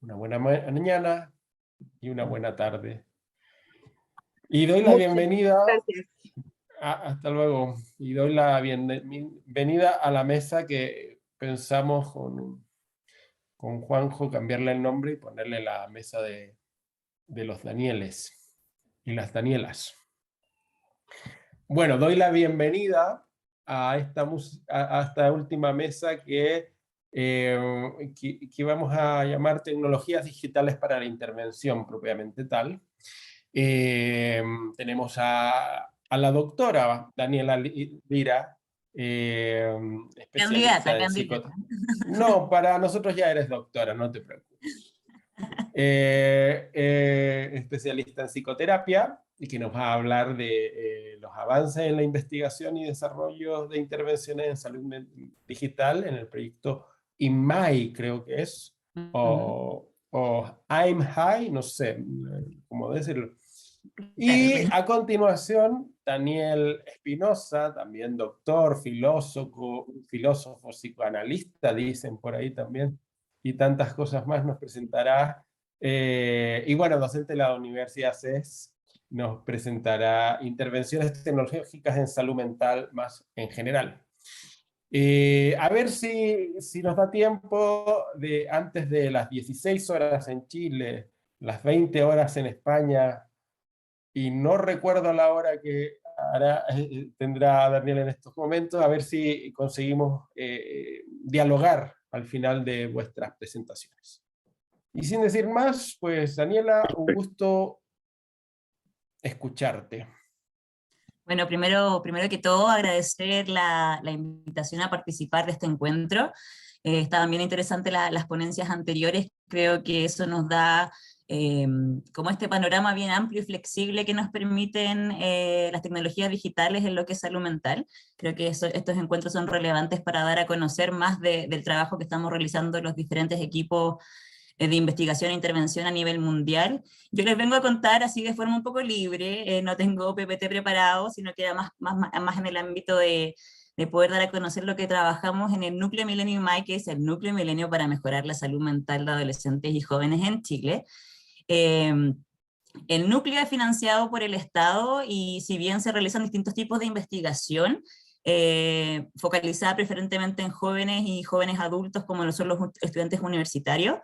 una buena mañana y una buena tarde. Y doy la Muchas bienvenida, gracias. hasta luego, y doy la bienvenida a la mesa que pensamos con Juanjo cambiarle el nombre y ponerle la mesa de los Danieles y las Danielas. Bueno, doy la bienvenida a esta última mesa que vamos a llamar Tecnologías Digitales para la Intervención propiamente tal. Tenemos a la doctora Daniela Lira, especialista en Candidata. No, para nosotros ya eres doctora, no te preocupes. Especialista en psicoterapia y que nos va a hablar de los avances en la investigación y desarrollo de intervenciones en salud digital en el proyecto IMAI, creo que es, o I'm High, no sé cómo decirlo. Y a continuación, Daniel Espinosa, también doctor, filósofo, psicoanalista, dicen por ahí también, y tantas cosas más nos presentará. Y bueno, docente de la Universidad CES, nos presentará intervenciones tecnológicas en salud mental más en general. A ver si nos da tiempo antes de las 16 horas en Chile, las 20 horas en España, y no recuerdo la hora que tendrá Daniel en estos momentos, a ver si conseguimos dialogar al final de vuestras presentaciones. Y sin decir más, pues Daniela, un gusto escucharte. Bueno, primero que todo agradecer la invitación a participar de este encuentro. Estaban bien interesantes las ponencias anteriores, creo que eso nos da como este panorama bien amplio y flexible que nos permiten las tecnologías digitales en lo que es salud mental. Creo que estos encuentros son relevantes para dar a conocer más del trabajo que estamos realizando los diferentes equipos de investigación e intervención a nivel mundial. Yo les vengo a contar así de forma un poco libre, no tengo PPT preparado, sino que era más en el ámbito de poder dar a conocer lo que trabajamos en el Núcleo Milenio IMAI, que es el Núcleo Milenio para mejorar la salud mental de adolescentes y jóvenes en Chile. El núcleo es financiado por el Estado y si bien se realizan distintos tipos de investigación, focalizada preferentemente en jóvenes y jóvenes adultos como lo son los estudiantes universitarios,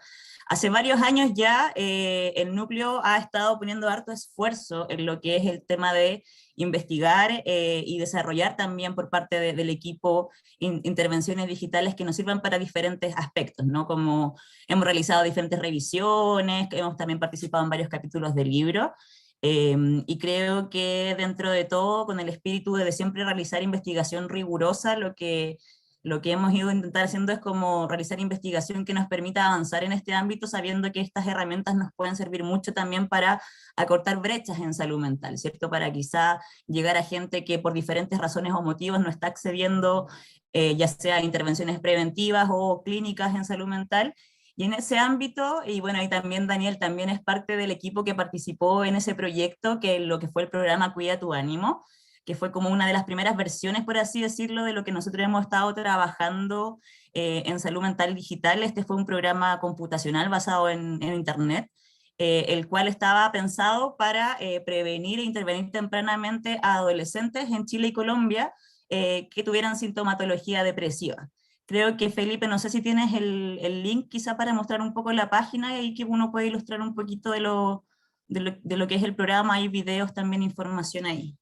hace varios años ya el núcleo ha estado poniendo harto esfuerzo en lo que es el tema de investigar y desarrollar también por parte del equipo intervenciones digitales que nos sirvan para diferentes aspectos, ¿no? Como hemos realizado diferentes revisiones, hemos también participado en varios capítulos del libro, y creo que dentro de todo, con el espíritu de siempre realizar investigación rigurosa, lo que hemos ido a intentar haciendo es como realizar investigación que nos permita avanzar en este ámbito, sabiendo que estas herramientas nos pueden servir mucho también para acortar brechas en salud mental, ¿cierto? Para quizá llegar a gente que por diferentes razones o motivos no está accediendo, ya sea a intervenciones preventivas o clínicas en salud mental. Y en ese ámbito, y bueno, ahí también Daniel también es parte del equipo que participó en ese proyecto, que lo que fue el programa Cuida tu Ánimo, que fue como una de las primeras versiones, por así decirlo, de lo que nosotros hemos estado trabajando en salud mental digital. Este fue un programa computacional basado en Internet, el cual estaba pensado para prevenir e intervenir tempranamente a adolescentes en Chile y Colombia que tuvieran sintomatología depresiva. Creo que Felipe, no sé si tienes el link quizá para mostrar un poco la página y que uno puede ilustrar un poquito de lo que es el programa. Hay videos, también información ahí.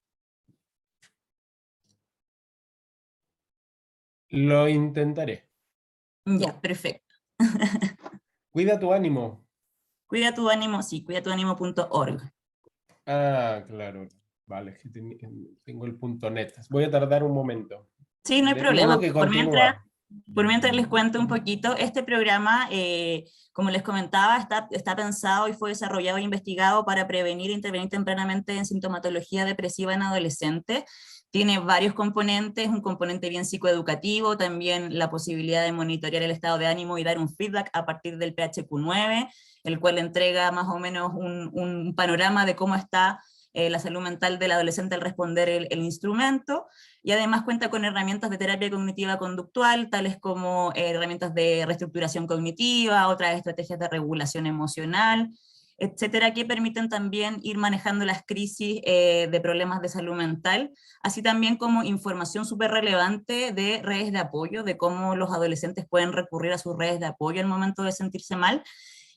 Lo intentaré. Ya, perfecto. Cuida tu ánimo. Cuida tu ánimo, sí, cuidatuanimo.org. Ah, claro. Vale, tengo el .net. Voy a tardar un momento. Sí, no hay De problema. modo que Por continúa. mientras les cuento un poquito, este programa, como les comentaba, está pensado y fue desarrollado e investigado para prevenir e intervenir tempranamente en sintomatología depresiva en adolescentes. Tiene varios componentes, un componente bien psicoeducativo, también la posibilidad de monitorear el estado de ánimo y dar un feedback a partir del PHQ-9, el cual entrega más o menos un panorama de cómo está la salud mental del adolescente al responder el instrumento, y además cuenta con herramientas de terapia cognitiva conductual, tales como herramientas de reestructuración cognitiva, otras estrategias de regulación emocional, etcétera, que permiten también ir manejando las crisis de problemas de salud mental, así también como información súper relevante de redes de apoyo, de cómo los adolescentes pueden recurrir a sus redes de apoyo al momento de sentirse mal,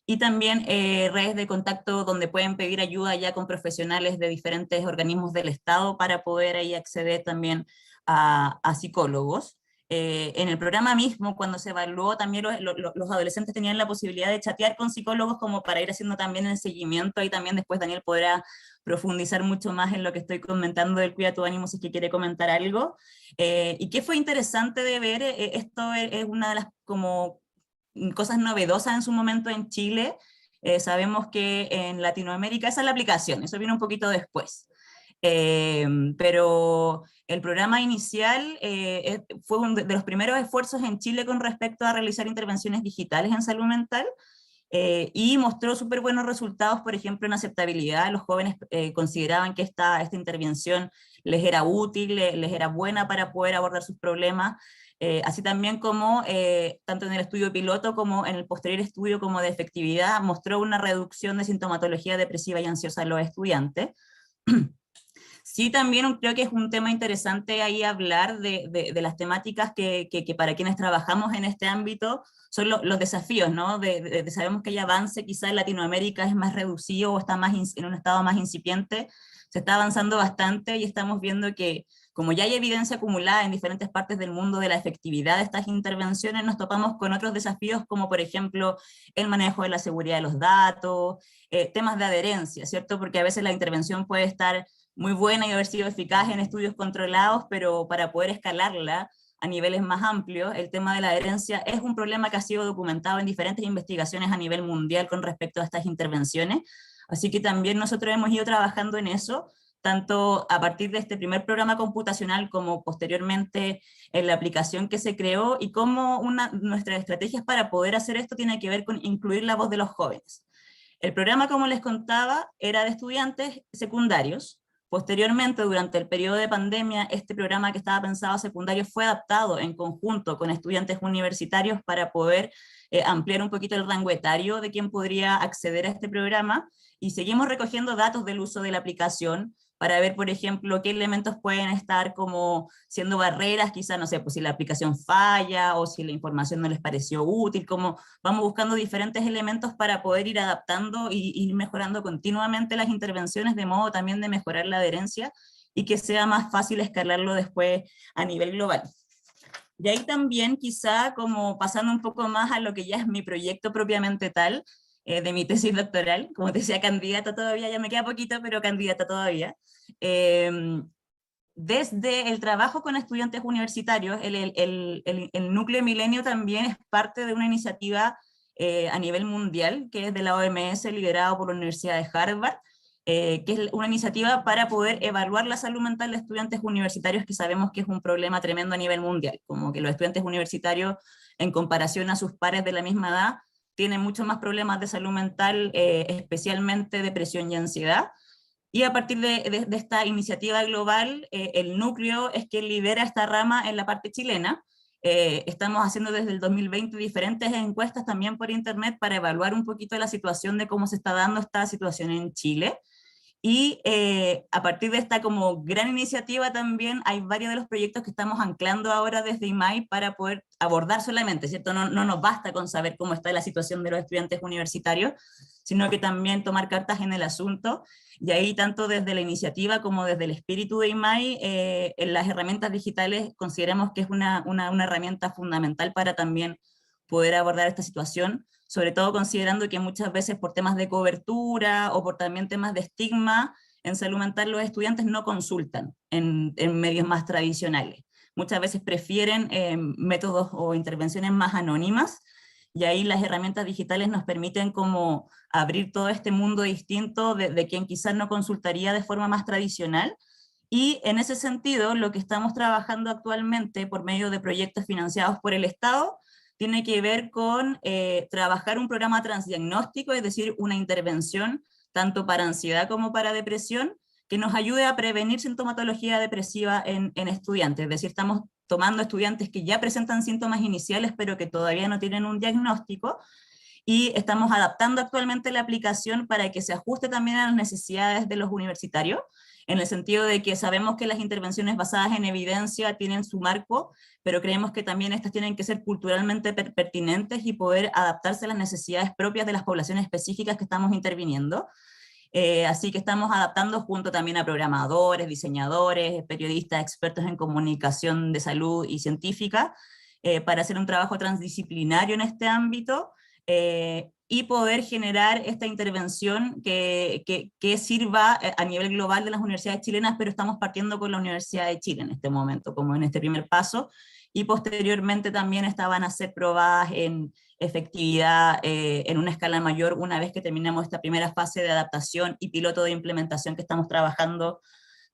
y también redes de contacto donde pueden pedir ayuda ya con profesionales de diferentes organismos del Estado para poder ahí acceder también a psicólogos. En el programa mismo, cuando se evaluó, también los adolescentes tenían la posibilidad de chatear con psicólogos como para ir haciendo también el seguimiento, y también después Daniel podrá profundizar mucho más en lo que estoy comentando del Cuida tu ánimo si es que quiere comentar algo. Y qué fue interesante de ver, esto es una de las como cosas novedosas en su momento en Chile. Sabemos que en Latinoamérica esa es la aplicación, eso vino un poquito después. Pero el programa inicial fue uno de los primeros esfuerzos en Chile con respecto a realizar intervenciones digitales en salud mental, y mostró súper buenos resultados, por ejemplo, en aceptabilidad. Los jóvenes consideraban que esta intervención les era útil, les era buena para poder abordar sus problemas, así también como, tanto en el estudio piloto como en el posterior estudio como de efectividad, mostró una reducción de sintomatología depresiva y ansiosa en los estudiantes. Sí, también creo que es un tema interesante ahí hablar de las temáticas que para quienes trabajamos en este ámbito son los desafíos, ¿no? Sabemos que el avance quizá en Latinoamérica es más reducido o está más en un estado más incipiente, se está avanzando bastante y estamos viendo que como ya hay evidencia acumulada en diferentes partes del mundo de la efectividad de estas intervenciones, nos topamos con otros desafíos como por ejemplo el manejo de la seguridad de los datos, temas de adherencia, ¿cierto? Porque a veces la intervención puede estar muy buena y haber sido eficaz en estudios controlados, pero para poder escalarla a niveles más amplios, el tema de la adherencia es un problema que ha sido documentado en diferentes investigaciones a nivel mundial con respecto a estas intervenciones, así que también nosotros hemos ido trabajando en eso, tanto a partir de este primer programa computacional como posteriormente en la aplicación que se creó, y cómo nuestras estrategias para poder hacer esto tiene que ver con incluir la voz de los jóvenes. El programa, como les contaba, era de estudiantes secundarios. Posteriormente, durante el periodo de pandemia, este programa que estaba pensado secundario fue adaptado en conjunto con estudiantes universitarios para poder ampliar un poquito el rango etario de quien podría acceder a este programa, y seguimos recogiendo datos del uso de la aplicación para ver, por ejemplo, qué elementos pueden estar como siendo barreras, quizá, no sé, pues si la aplicación falla o si la información no les pareció útil, como vamos buscando diferentes elementos para poder ir adaptando y ir mejorando continuamente las intervenciones, de modo también de mejorar la adherencia y que sea más fácil escalarlo después a nivel global. Y ahí también quizá como pasando un poco más a lo que ya es mi proyecto propiamente tal, de mi tesis doctoral, como te decía, candidata todavía, ya me queda poquito, pero candidata todavía. Desde el trabajo con estudiantes universitarios, el Núcleo Milenio también es parte de una iniciativa a nivel mundial, que es de la OMS, liderado por la Universidad de Harvard, que es una iniciativa para poder evaluar la salud mental de estudiantes universitarios, que sabemos que es un problema tremendo a nivel mundial, como que los estudiantes universitarios, en comparación a sus pares de la misma edad, tienen muchos más problemas de salud mental, especialmente depresión y ansiedad. Y a partir de esta iniciativa global, el núcleo es quien lidera esta rama en la parte chilena. Estamos haciendo desde el 2020 diferentes encuestas también por internet para evaluar un poquito la situación de cómo se está dando esta situación en Chile. Y a partir de esta como gran iniciativa también hay varios de los proyectos que estamos anclando ahora desde IMAI para poder abordar solamente, ¿cierto? No nos basta con saber cómo está la situación de los estudiantes universitarios, sino que también tomar cartas en el asunto, y ahí tanto desde la iniciativa como desde el espíritu de IMAI, en las herramientas digitales consideramos que es una herramienta fundamental para también poder abordar esta situación, sobre todo considerando que muchas veces por temas de cobertura o por también temas de estigma en salud mental los estudiantes no consultan en medios más tradicionales. Muchas veces prefieren métodos o intervenciones más anónimas, y ahí las herramientas digitales nos permiten como abrir todo este mundo distinto de quien quizás no consultaría de forma más tradicional. Y en ese sentido, lo que estamos trabajando actualmente por medio de proyectos financiados por el Estado tiene que ver con trabajar un programa transdiagnóstico, es decir, una intervención tanto para ansiedad como para depresión, que nos ayude a prevenir sintomatología depresiva en estudiantes. Es decir, estamos tomando estudiantes que ya presentan síntomas iniciales, pero que todavía no tienen un diagnóstico, y estamos adaptando actualmente la aplicación para que se ajuste también a las necesidades de los universitarios, en el sentido de que sabemos que las intervenciones basadas en evidencia tienen su marco, pero creemos que también estas tienen que ser culturalmente pertinentes y poder adaptarse a las necesidades propias de las poblaciones específicas que estamos interviniendo. Así que estamos adaptando junto también a programadores, diseñadores, periodistas, expertos en comunicación de salud y científica, para hacer un trabajo transdisciplinario en este ámbito, y poder generar esta intervención que sirva a nivel global de las universidades chilenas, pero estamos partiendo con la Universidad de Chile en este momento, como en este primer paso, y posteriormente también estaban a ser probadas en efectividad en una escala mayor una vez que terminemos esta primera fase de adaptación y piloto de implementación que estamos trabajando,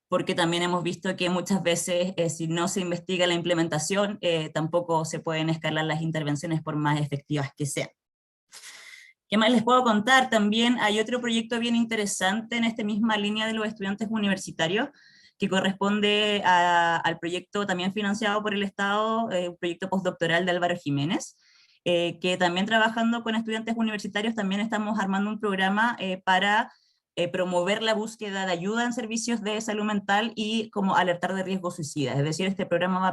porque también hemos visto que muchas veces si no se investiga la implementación, tampoco se pueden escalar las intervenciones por más efectivas que sean. ¿Qué más les puedo contar? También hay otro proyecto bien interesante en esta misma línea de los estudiantes universitarios, que corresponde al proyecto también financiado por el Estado, un proyecto postdoctoral de Álvaro Jiménez, que también trabajando con estudiantes universitarios también estamos armando un programa para promover la búsqueda de ayuda en servicios de salud mental y como alertar de riesgo suicida. Es decir, este programa va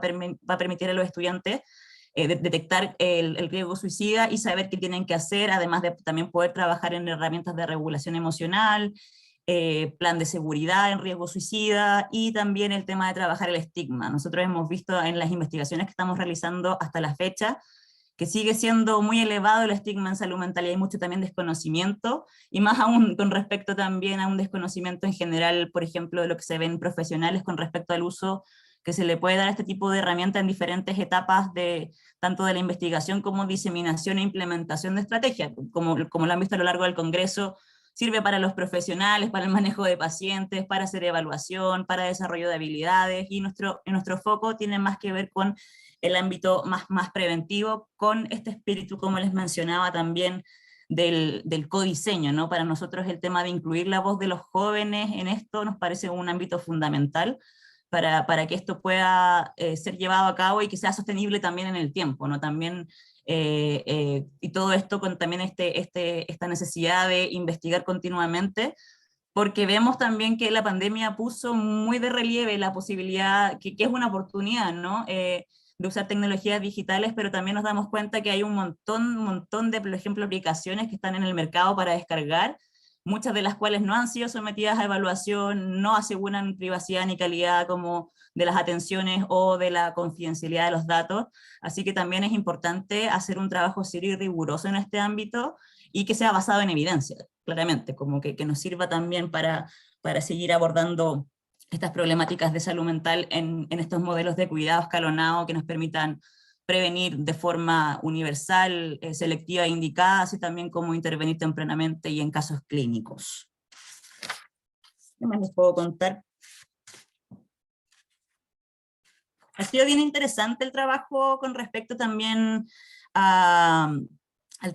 a permitir a los estudiantes detectar el riesgo suicida y saber qué tienen que hacer, además de también poder trabajar en herramientas de regulación emocional, plan de seguridad en riesgo suicida, y también el tema de trabajar el estigma. Nosotros hemos visto en las investigaciones que estamos realizando hasta la fecha que sigue siendo muy elevado el estigma en salud mental, y hay mucho también desconocimiento, y más aún con respecto también a un desconocimiento en general, por ejemplo, de lo que se ve en profesionales con respecto al uso que se le puede dar a este tipo de herramientas en diferentes etapas tanto de la investigación como diseminación e implementación de estrategias. Como lo han visto a lo largo del Congreso, sirve para los profesionales, para el manejo de pacientes, para hacer evaluación, para desarrollo de habilidades, y nuestro foco tiene más que ver con el ámbito más preventivo, con este espíritu, como les mencionaba también, del codiseño, ¿no? Para nosotros el tema de incluir la voz de los jóvenes en esto nos parece un ámbito fundamental para que esto pueda ser llevado a cabo y que sea sostenible también en el tiempo, ¿no? También, y todo esto con también esta necesidad de investigar continuamente, porque vemos también que la pandemia puso muy de relieve la posibilidad, que es una oportunidad, ¿no? De usar tecnologías digitales, pero también nos damos cuenta que hay un montón de, por ejemplo, aplicaciones que están en el mercado para descargar, muchas de las cuales no han sido sometidas a evaluación, no aseguran privacidad ni calidad como de las atenciones o de la confidencialidad de los datos, así que también es importante hacer un trabajo serio y riguroso en este ámbito, y que sea basado en evidencia, claramente, como que nos sirva también para seguir abordando estas problemáticas de salud mental en estos modelos de cuidado escalonado que nos permitan prevenir de forma universal, selectiva e indicada, así también como intervenir tempranamente y en casos clínicos. ¿Qué más les puedo contar? Ha sido bien interesante el trabajo con respecto también al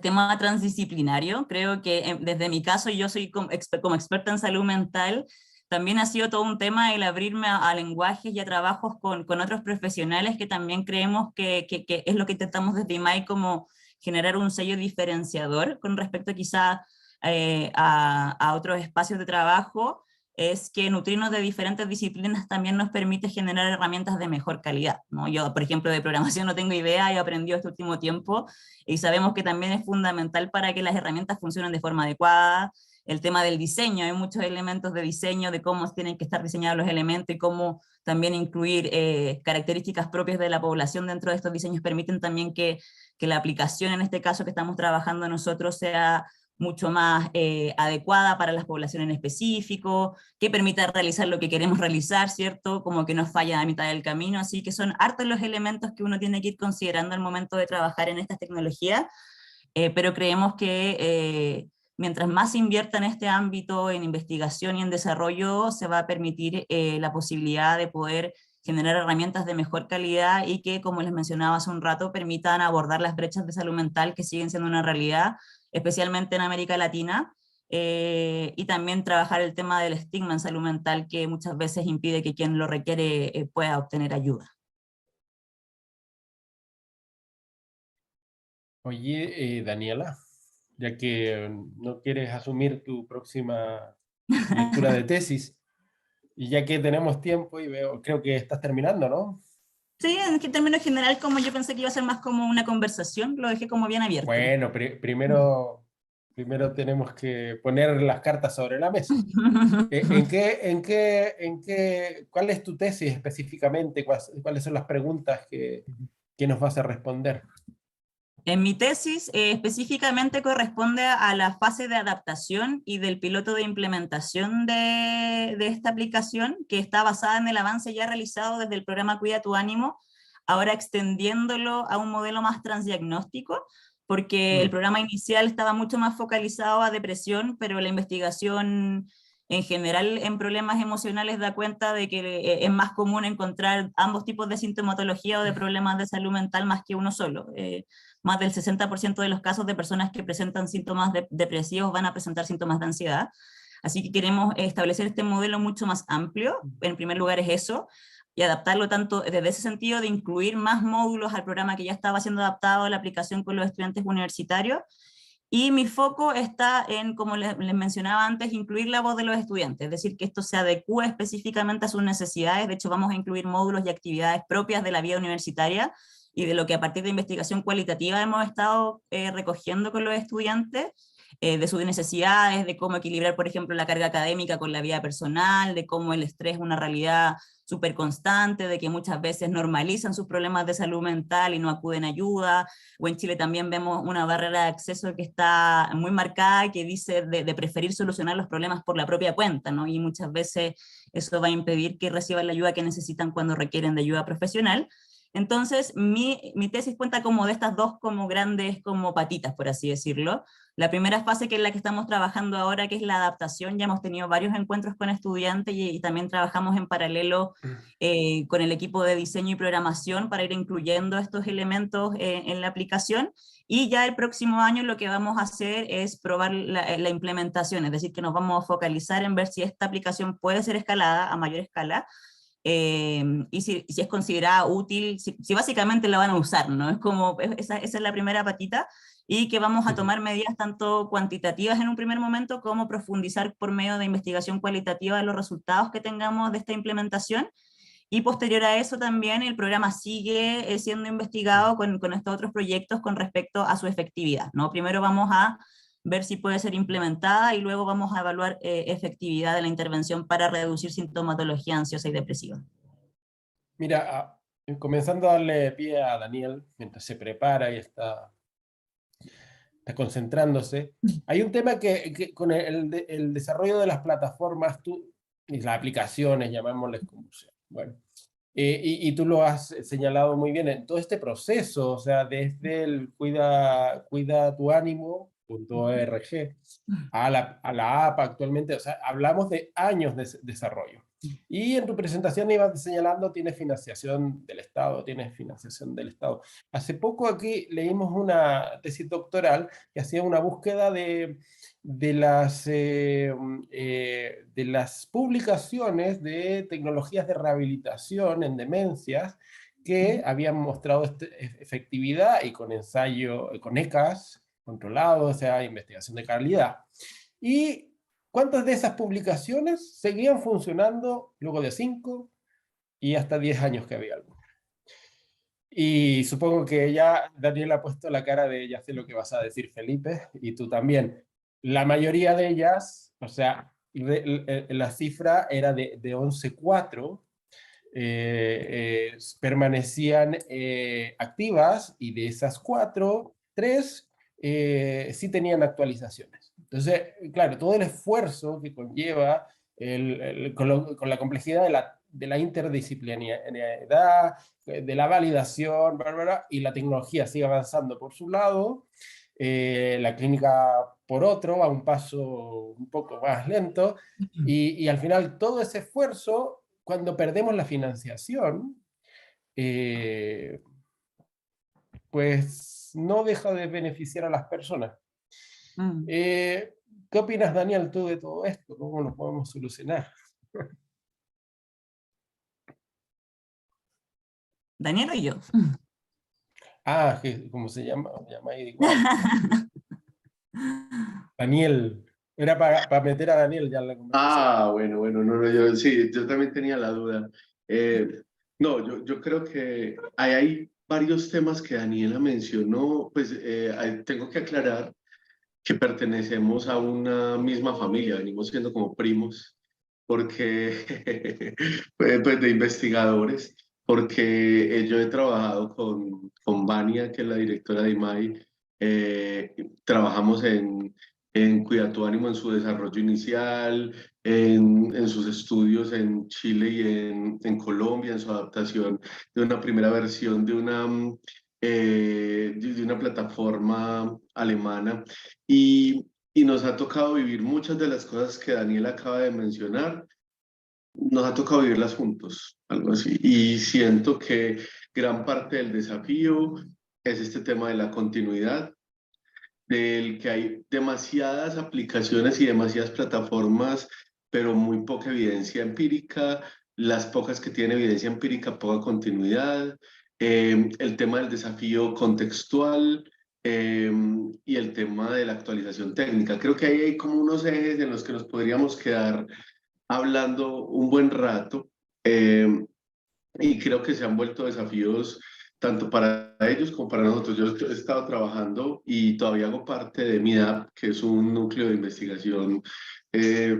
tema transdisciplinario. Creo que desde mi caso, yo soy como experta en salud mental, también ha sido todo un tema el abrirme a lenguajes y a trabajos con otros profesionales, que también creemos que es lo que intentamos desde IMAI, como generar un sello diferenciador con respecto quizá a otros espacios de trabajo, es que nutrirnos de diferentes disciplinas también nos permite generar herramientas de mejor calidad, ¿no? Yo, por ejemplo, de programación no tengo idea, he aprendido este último tiempo, y sabemos que también es fundamental para que las herramientas funcionen de forma adecuada. El tema del diseño, hay muchos elementos de diseño, de cómo tienen que estar diseñados los elementos y cómo también incluir características propias de la población dentro de estos diseños, permiten también que la aplicación, en este caso que estamos trabajando nosotros, sea mucho más adecuada para las poblaciones en específico, que permita realizar lo que queremos realizar, ¿cierto? Como que no falla a mitad del camino, así que son hartos los elementos que uno tiene que ir considerando al momento de trabajar en estas tecnologías, pero creemos que mientras más se invierta en este ámbito, en investigación y en desarrollo, se va a permitir la posibilidad de poder generar herramientas de mejor calidad y que, como les mencionaba hace un rato, permitan abordar las brechas de salud mental que siguen siendo una realidad, especialmente en América Latina, y también trabajar el tema del estigma en salud mental que muchas veces impide que quien lo requiere pueda obtener ayuda. Oye, Daniela, ya que no quieres asumir tu próxima lectura de tesis, y ya que tenemos tiempo y veo, creo que estás terminando, ¿no? Sí, en términos general, como yo pensé que iba a ser más como una conversación, lo dejé como bien abierto. Bueno, primero tenemos que poner las cartas sobre la mesa. ¿Cuál es tu tesis específicamente? ¿Cuáles son las preguntas que nos vas a responder? En mi tesis específicamente corresponde a la fase de adaptación y del piloto de implementación de esta aplicación, que está basada en el avance ya realizado desde el programa Cuida tu Ánimo, ahora extendiéndolo a un modelo más transdiagnóstico, porque el Mm, programa inicial estaba mucho más focalizado a depresión, pero la investigación en general en problemas emocionales da cuenta de que es más común encontrar ambos tipos de sintomatología o de problemas de salud mental más que uno solo. Más del 60% de los casos de personas que presentan síntomas depresivos van a presentar síntomas de ansiedad. Así que queremos establecer este modelo mucho más amplio. En primer lugar es eso, y adaptarlo tanto desde ese sentido de incluir más módulos al programa que ya estaba siendo adaptado a la aplicación con los estudiantes universitarios. Y mi foco está en, como les mencionaba antes, incluir la voz de los estudiantes, es decir, que esto se adecue específicamente a sus necesidades. De hecho, vamos a incluir módulos y actividades propias de la vida universitaria y de lo que a partir de investigación cualitativa hemos estado recogiendo con los estudiantes, de sus necesidades, de cómo equilibrar, por ejemplo, la carga académica con la vida personal, de cómo el estrés es una realidad súper constante, de que muchas veces normalizan sus problemas de salud mental y no acuden a ayuda, o en Chile también vemos una barrera de acceso que está muy marcada, que dice de preferir solucionar los problemas por la propia cuenta, ¿no? Y muchas veces eso va a impedir que reciban la ayuda que necesitan cuando requieren de ayuda profesional. Entonces, mi tesis cuenta como de estas dos como grandes como patitas, por así decirlo. La primera fase, que es la que estamos trabajando ahora, que es la adaptación. Ya hemos tenido varios encuentros con estudiantes y también trabajamos en paralelo con el equipo de diseño y programación para ir incluyendo estos elementos en la aplicación. Y ya el próximo año lo que vamos a hacer es probar la implementación, es decir, que nos vamos a focalizar en ver si esta aplicación puede ser escalada a mayor escala, y si es considerada útil, si básicamente la van a usar, ¿no? Es como, esa es la primera patita, y que vamos a ujú. tomar medidas tanto cuantitativas en un primer momento como profundizar por medio de investigación cualitativa de los resultados que tengamos de esta implementación. Y posterior a eso también el programa sigue siendo investigado con estos otros proyectos con respecto a su efectividad, ¿no? Primero vamos a ver si puede ser implementada y luego vamos a evaluar efectividad de la intervención para reducir sintomatología ansiosa y depresiva. Mira, comenzando a darle pie a Daniel mientras se prepara y está concentrándose, hay un tema que con el desarrollo de las plataformas y las aplicaciones, llamémosles como sea. Bueno, y tú lo has señalado muy bien en todo este proceso, o sea, desde el cuida tu ánimo.org a la app actualmente, o sea, hablamos de años de desarrollo. Y en tu presentación ibas señalando, tienes financiación del Estado. Hace poco aquí leímos una tesis doctoral que hacía una búsqueda de las publicaciones de tecnologías de rehabilitación en demencias que habían mostrado efectividad y con ensayo, con ECAS controlado, o sea, investigación de calidad. ¿Y cuántas de esas publicaciones seguían funcionando luego de 5 y hasta 10 años que había alguna? Y supongo que ya Daniel ha puesto la cara de ya sé lo que vas a decir, Felipe, y tú también. La mayoría de ellas, o sea, la cifra era de 11,4, permanecían activas, y de esas 4, 3 sí tenían actualizaciones. Entonces, claro, todo el esfuerzo que conlleva con la complejidad de la interdisciplinariedad, de la validación, bla, bla, bla, y la tecnología sigue avanzando por su lado, la clínica por otro, a un paso un poco más lento, y al final todo ese esfuerzo, cuando perdemos la financiación, eh, pues no deja de beneficiar a las personas. Mm. Eh, ¿Qué opinas, Daniel, tú de todo esto? ¿Cómo lo podemos solucionar? ¿Daniel o yo? Ah, ¿cómo se llama? Me llama ahí igual. Daniel. Era para meter a Daniel ya en la conversación. Ah, bueno, bueno, no, no, yo sí, yo también tenía la duda. No, yo creo que hay varios temas que Daniela mencionó, pues tengo que aclarar que pertenecemos a una misma familia, venimos siendo como primos, porque, pues de investigadores, porque yo he trabajado con Vania, que es la directora de IMAI, trabajamos en Cuida tu Ánimo, en su desarrollo inicial, en sus estudios en Chile y en Colombia, en su adaptación de una primera versión de una plataforma alemana y nos ha tocado vivir muchas de las cosas que Daniel acaba de mencionar, nos ha tocado vivirlas juntos, algo así. Y siento que gran parte del desafío es este tema de la continuidad, del que hay demasiadas aplicaciones y demasiadas plataformas, pero muy poca evidencia empírica, las pocas que tienen evidencia empírica, poca continuidad, el tema del desafío contextual eh, y el tema de la actualización técnica. Creo que ahí hay como unos ejes en los que nos podríamos quedar hablando un buen rato. Y creo que se han vuelto desafíos tanto para ellos como para nosotros. Yo he estado trabajando y todavía hago parte de MIDAP, que es un núcleo de investigación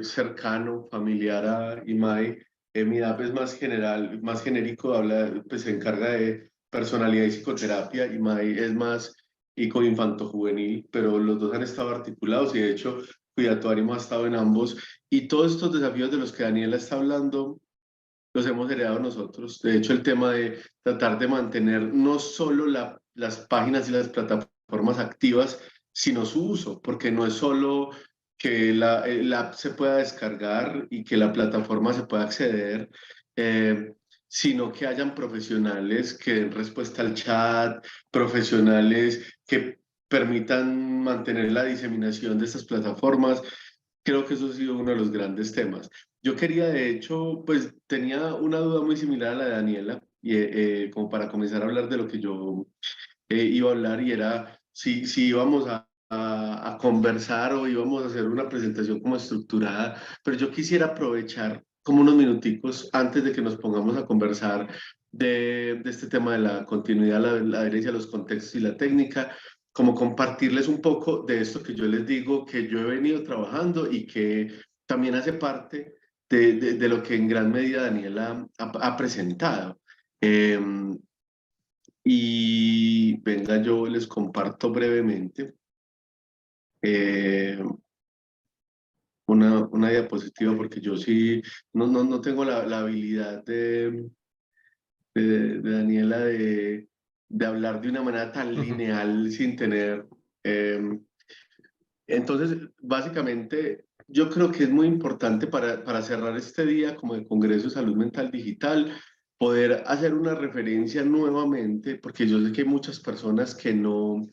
cercano, familiar a IMAI. MIDAP es más general, más genérico, habla, pues se encarga de personalidad y psicoterapia. IMAI es más infanto-juvenil, pero los dos han estado articulados y de hecho Cuida tu Ánimo ha estado en ambos. Y todos estos desafíos de los que Daniela está hablando los hemos heredado nosotros. De hecho, el tema de tratar de mantener no solo las páginas y las plataformas activas, sino su uso, porque no es solo que la app se pueda descargar y que la plataforma se pueda acceder, eh, sino que hayan profesionales que den respuesta al chat, profesionales que permitan mantener la diseminación de estas plataformas. Creo que eso ha sido uno de los grandes temas. Yo quería, de hecho, pues tenía una duda muy similar a la de Daniela, y, como para comenzar a hablar de lo que yo iba a hablar, y era si íbamos a conversar o íbamos a hacer una presentación como estructurada, pero yo quisiera aprovechar como unos minuticos antes de que nos pongamos a conversar de este tema de la continuidad, la adherencia, los contextos y la técnica, como compartirles un poco de esto que yo les digo, que yo he venido trabajando y que también hace parte de lo que en gran medida Daniela ha presentado. Y venga, yo les comparto brevemente eh, una diapositiva porque yo sí no tengo la habilidad de Daniela de hablar de una manera tan lineal sin tener... eh, entonces, básicamente, yo creo que es muy importante para cerrar este día como de Congreso de Salud Mental Digital, poder hacer una referencia nuevamente, porque yo sé que hay muchas personas que no,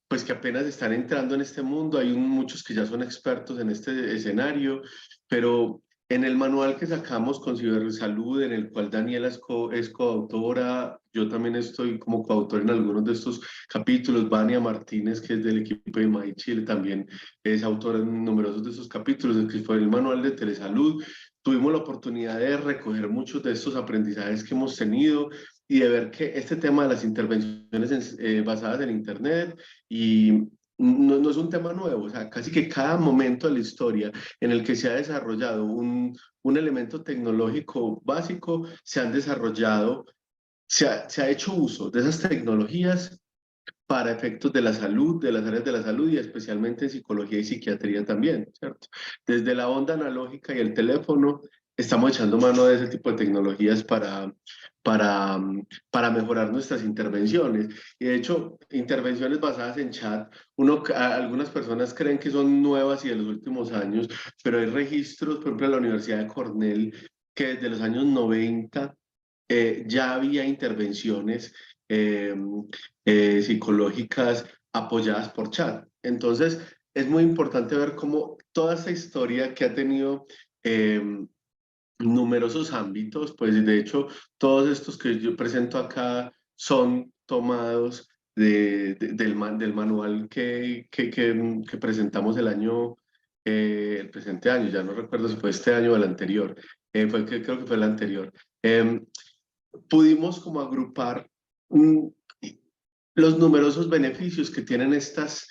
pues que apenas están entrando en este mundo, hay muchos que ya son expertos en este escenario, pero en el manual que sacamos con Cibersalud, en el cual Daniela es coautora, yo también estoy como coautor en algunos de estos capítulos, Vania Martínez, que es del equipo de MAI Chile, también es autora en numerosos de esos capítulos, que fue el manual de telesalud. Tuvimos la oportunidad de recoger muchos de estos aprendizajes que hemos tenido y de ver que este tema de las intervenciones basadas en Internet y no es un tema nuevo, o sea, casi que cada momento de la historia en el que se ha desarrollado un elemento tecnológico básico, se han desarrollado, se ha hecho uso de esas tecnologías para efectos de la salud, de las áreas de la salud y especialmente en psicología y psiquiatría también, ¿cierto? Desde la onda analógica y el teléfono, estamos echando mano de ese tipo de tecnologías para mejorar nuestras intervenciones. Y de hecho, intervenciones basadas en chat, algunas personas creen que son nuevas y de los últimos años, pero hay registros, por ejemplo, en la Universidad de Cornell, que desde los años 90 ya había intervenciones psicológicas apoyadas por chat. Entonces, es muy importante ver cómo toda esta historia que ha tenido numerosos ámbitos, pues de hecho todos estos que yo presento acá son tomados del manual que presentamos el presente año, ya no recuerdo si fue este año o el anterior, creo que fue el anterior. Pudimos como agrupar los numerosos beneficios que tienen estas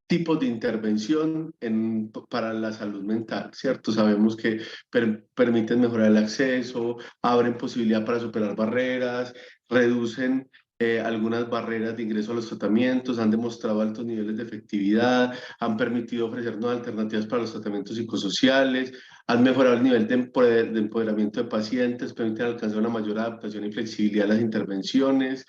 tipos de intervención para la salud mental, ¿cierto? Sabemos que permiten mejorar el acceso, abren posibilidad para superar barreras, reducen algunas barreras de ingreso a los tratamientos, han demostrado altos niveles de efectividad, han permitido ofrecer nuevas alternativas para los tratamientos psicosociales, han mejorado el nivel de empoderamiento de pacientes, permiten alcanzar una mayor adaptación y flexibilidad a las intervenciones,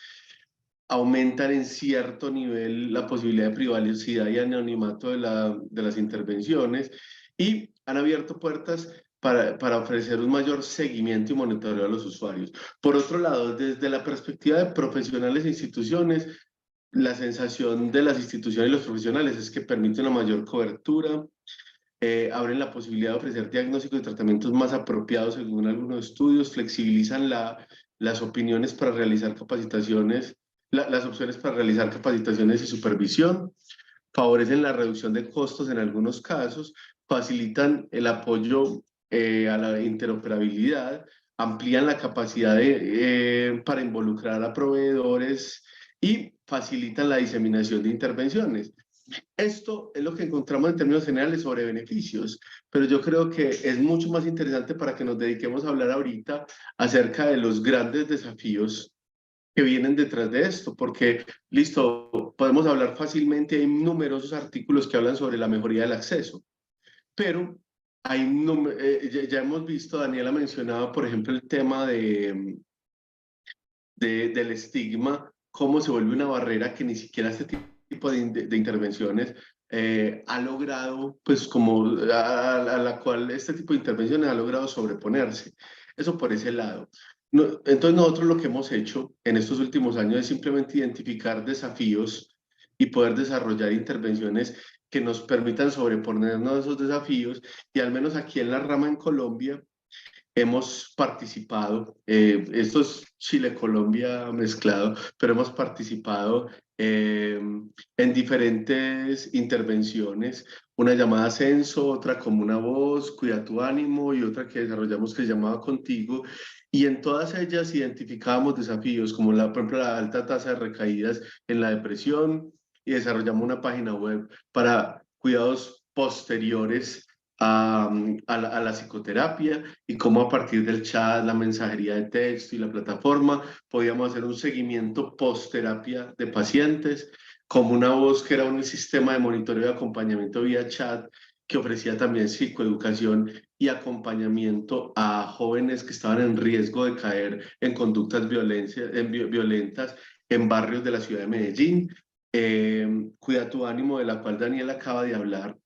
aumentan en cierto nivel la posibilidad de privacidad y anonimato de las intervenciones y han abierto puertas para ofrecer un mayor seguimiento y monitoreo a los usuarios. Por otro lado, desde la perspectiva de profesionales e instituciones, la sensación de las instituciones y los profesionales es que permite una mayor cobertura, abren la posibilidad de ofrecer diagnósticos y tratamientos más apropiados según algunos estudios, flexibilizan las opiniones para realizar capacitaciones, las opciones para realizar capacitaciones y supervisión, favorecen la reducción de costos en algunos casos, facilitan el apoyo a la interoperabilidad, amplían la capacidad para involucrar a proveedores y facilitan la diseminación de intervenciones. Esto es lo que encontramos en términos generales sobre beneficios, pero yo creo que es mucho más interesante para que nos dediquemos a hablar ahorita acerca de los grandes desafíos que vienen detrás de esto, porque, listo, podemos hablar fácilmente, hay numerosos artículos que hablan sobre la mejoría del acceso, pero ya hemos visto, Daniela mencionaba, por ejemplo, el tema del estigma, cómo se vuelve una barrera que ni siquiera este tipo de intervenciones ha logrado, pues como a la cual este tipo de intervenciones ha logrado sobreponerse. Eso por ese lado. Entonces nosotros lo que hemos hecho en estos últimos años es simplemente identificar desafíos y poder desarrollar intervenciones que nos permitan sobreponernos a esos desafíos y al menos aquí en la rama en Colombia hemos participado, esto es Chile-Colombia mezclado, pero hemos participado en diferentes intervenciones, una llamada Censo, otra como una voz, Cuida tu ánimo y otra que desarrollamos que se llamaba Contigo, y en todas ellas identificábamos desafíos como por ejemplo la alta tasa de recaídas en la depresión y desarrollamos una página web para cuidados posteriores a la psicoterapia y cómo a partir del chat, la mensajería de texto y la plataforma podíamos hacer un seguimiento post-terapia de pacientes, como una voz que era un sistema de monitoreo y acompañamiento vía chat que ofrecía también psicoeducación y acompañamiento a jóvenes que estaban en riesgo de caer en conductas violentas en barrios de la ciudad de Medellín. Cuida tu ánimo, de la cual Daniel acaba de hablar,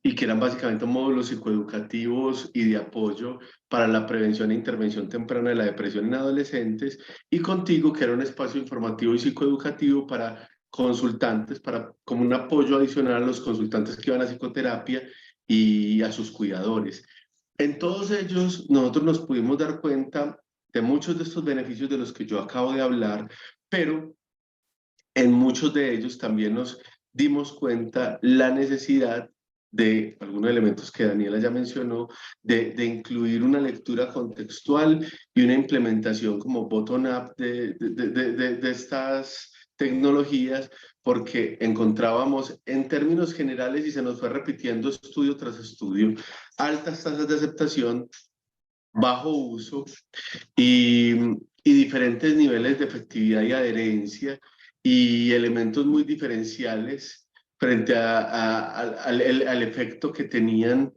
y que eran básicamente módulos psicoeducativos y de apoyo para la prevención e intervención temprana de la depresión en adolescentes, y Contigo, que era un espacio informativo y psicoeducativo para consultantes, como un apoyo adicional a los consultantes que iban a psicoterapia y a sus cuidadores. En todos ellos nosotros nos pudimos dar cuenta de muchos de estos beneficios de los que yo acabo de hablar, pero en muchos de ellos también nos dimos cuenta la necesidad de algunos elementos que Daniela ya mencionó, de incluir una lectura contextual y una implementación como bottom-up de estas tecnologías, porque encontrábamos en términos generales, y se nos fue repitiendo estudio tras estudio, altas tasas de aceptación, bajo uso y diferentes niveles de efectividad y adherencia y elementos muy diferenciales frente al efecto que tenían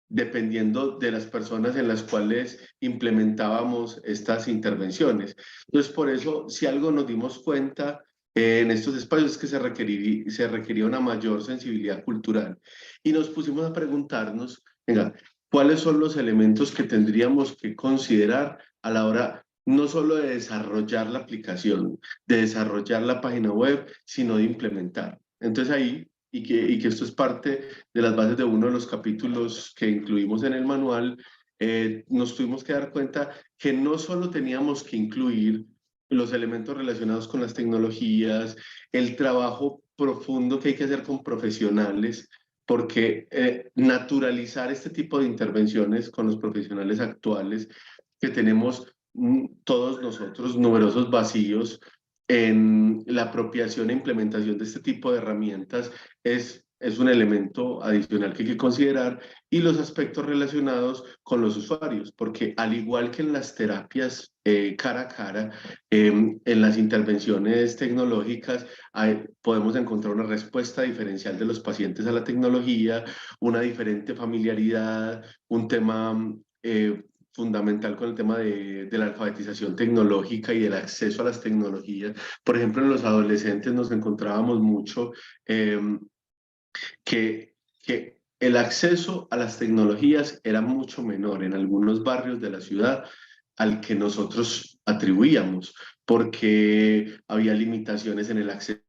dependiendo de las personas en las cuales implementábamos estas intervenciones. Entonces, por eso, si algo nos dimos cuenta en estos espacios es que se requería una mayor sensibilidad cultural. Y nos pusimos a preguntarnos, venga, ¿cuáles son los elementos que tendríamos que considerar a la hora no solo de desarrollar la aplicación, de desarrollar la página web, sino de implementar? Entonces ahí y que esto es parte de las bases de uno de los capítulos que incluimos en el manual, nos tuvimos que dar cuenta que no solo teníamos que incluir los elementos relacionados con las tecnologías, el trabajo profundo que hay que hacer con profesionales, porque naturalizar este tipo de intervenciones con los profesionales actuales, que tenemos todos nosotros numerosos vacíos en la apropiación e implementación de este tipo de herramientas, es un elemento adicional que hay que considerar, y los aspectos relacionados con los usuarios, porque al igual que en las terapias cara a cara, en las intervenciones tecnológicas podemos encontrar una respuesta diferencial de los pacientes a la tecnología, una diferente familiaridad, un tema fundamental con el tema de la alfabetización tecnológica y del acceso a las tecnologías. Por ejemplo, en los adolescentes nos encontrábamos mucho que el acceso a las tecnologías era mucho menor en algunos barrios de la ciudad al que nosotros atribuíamos, porque había limitaciones en el acceso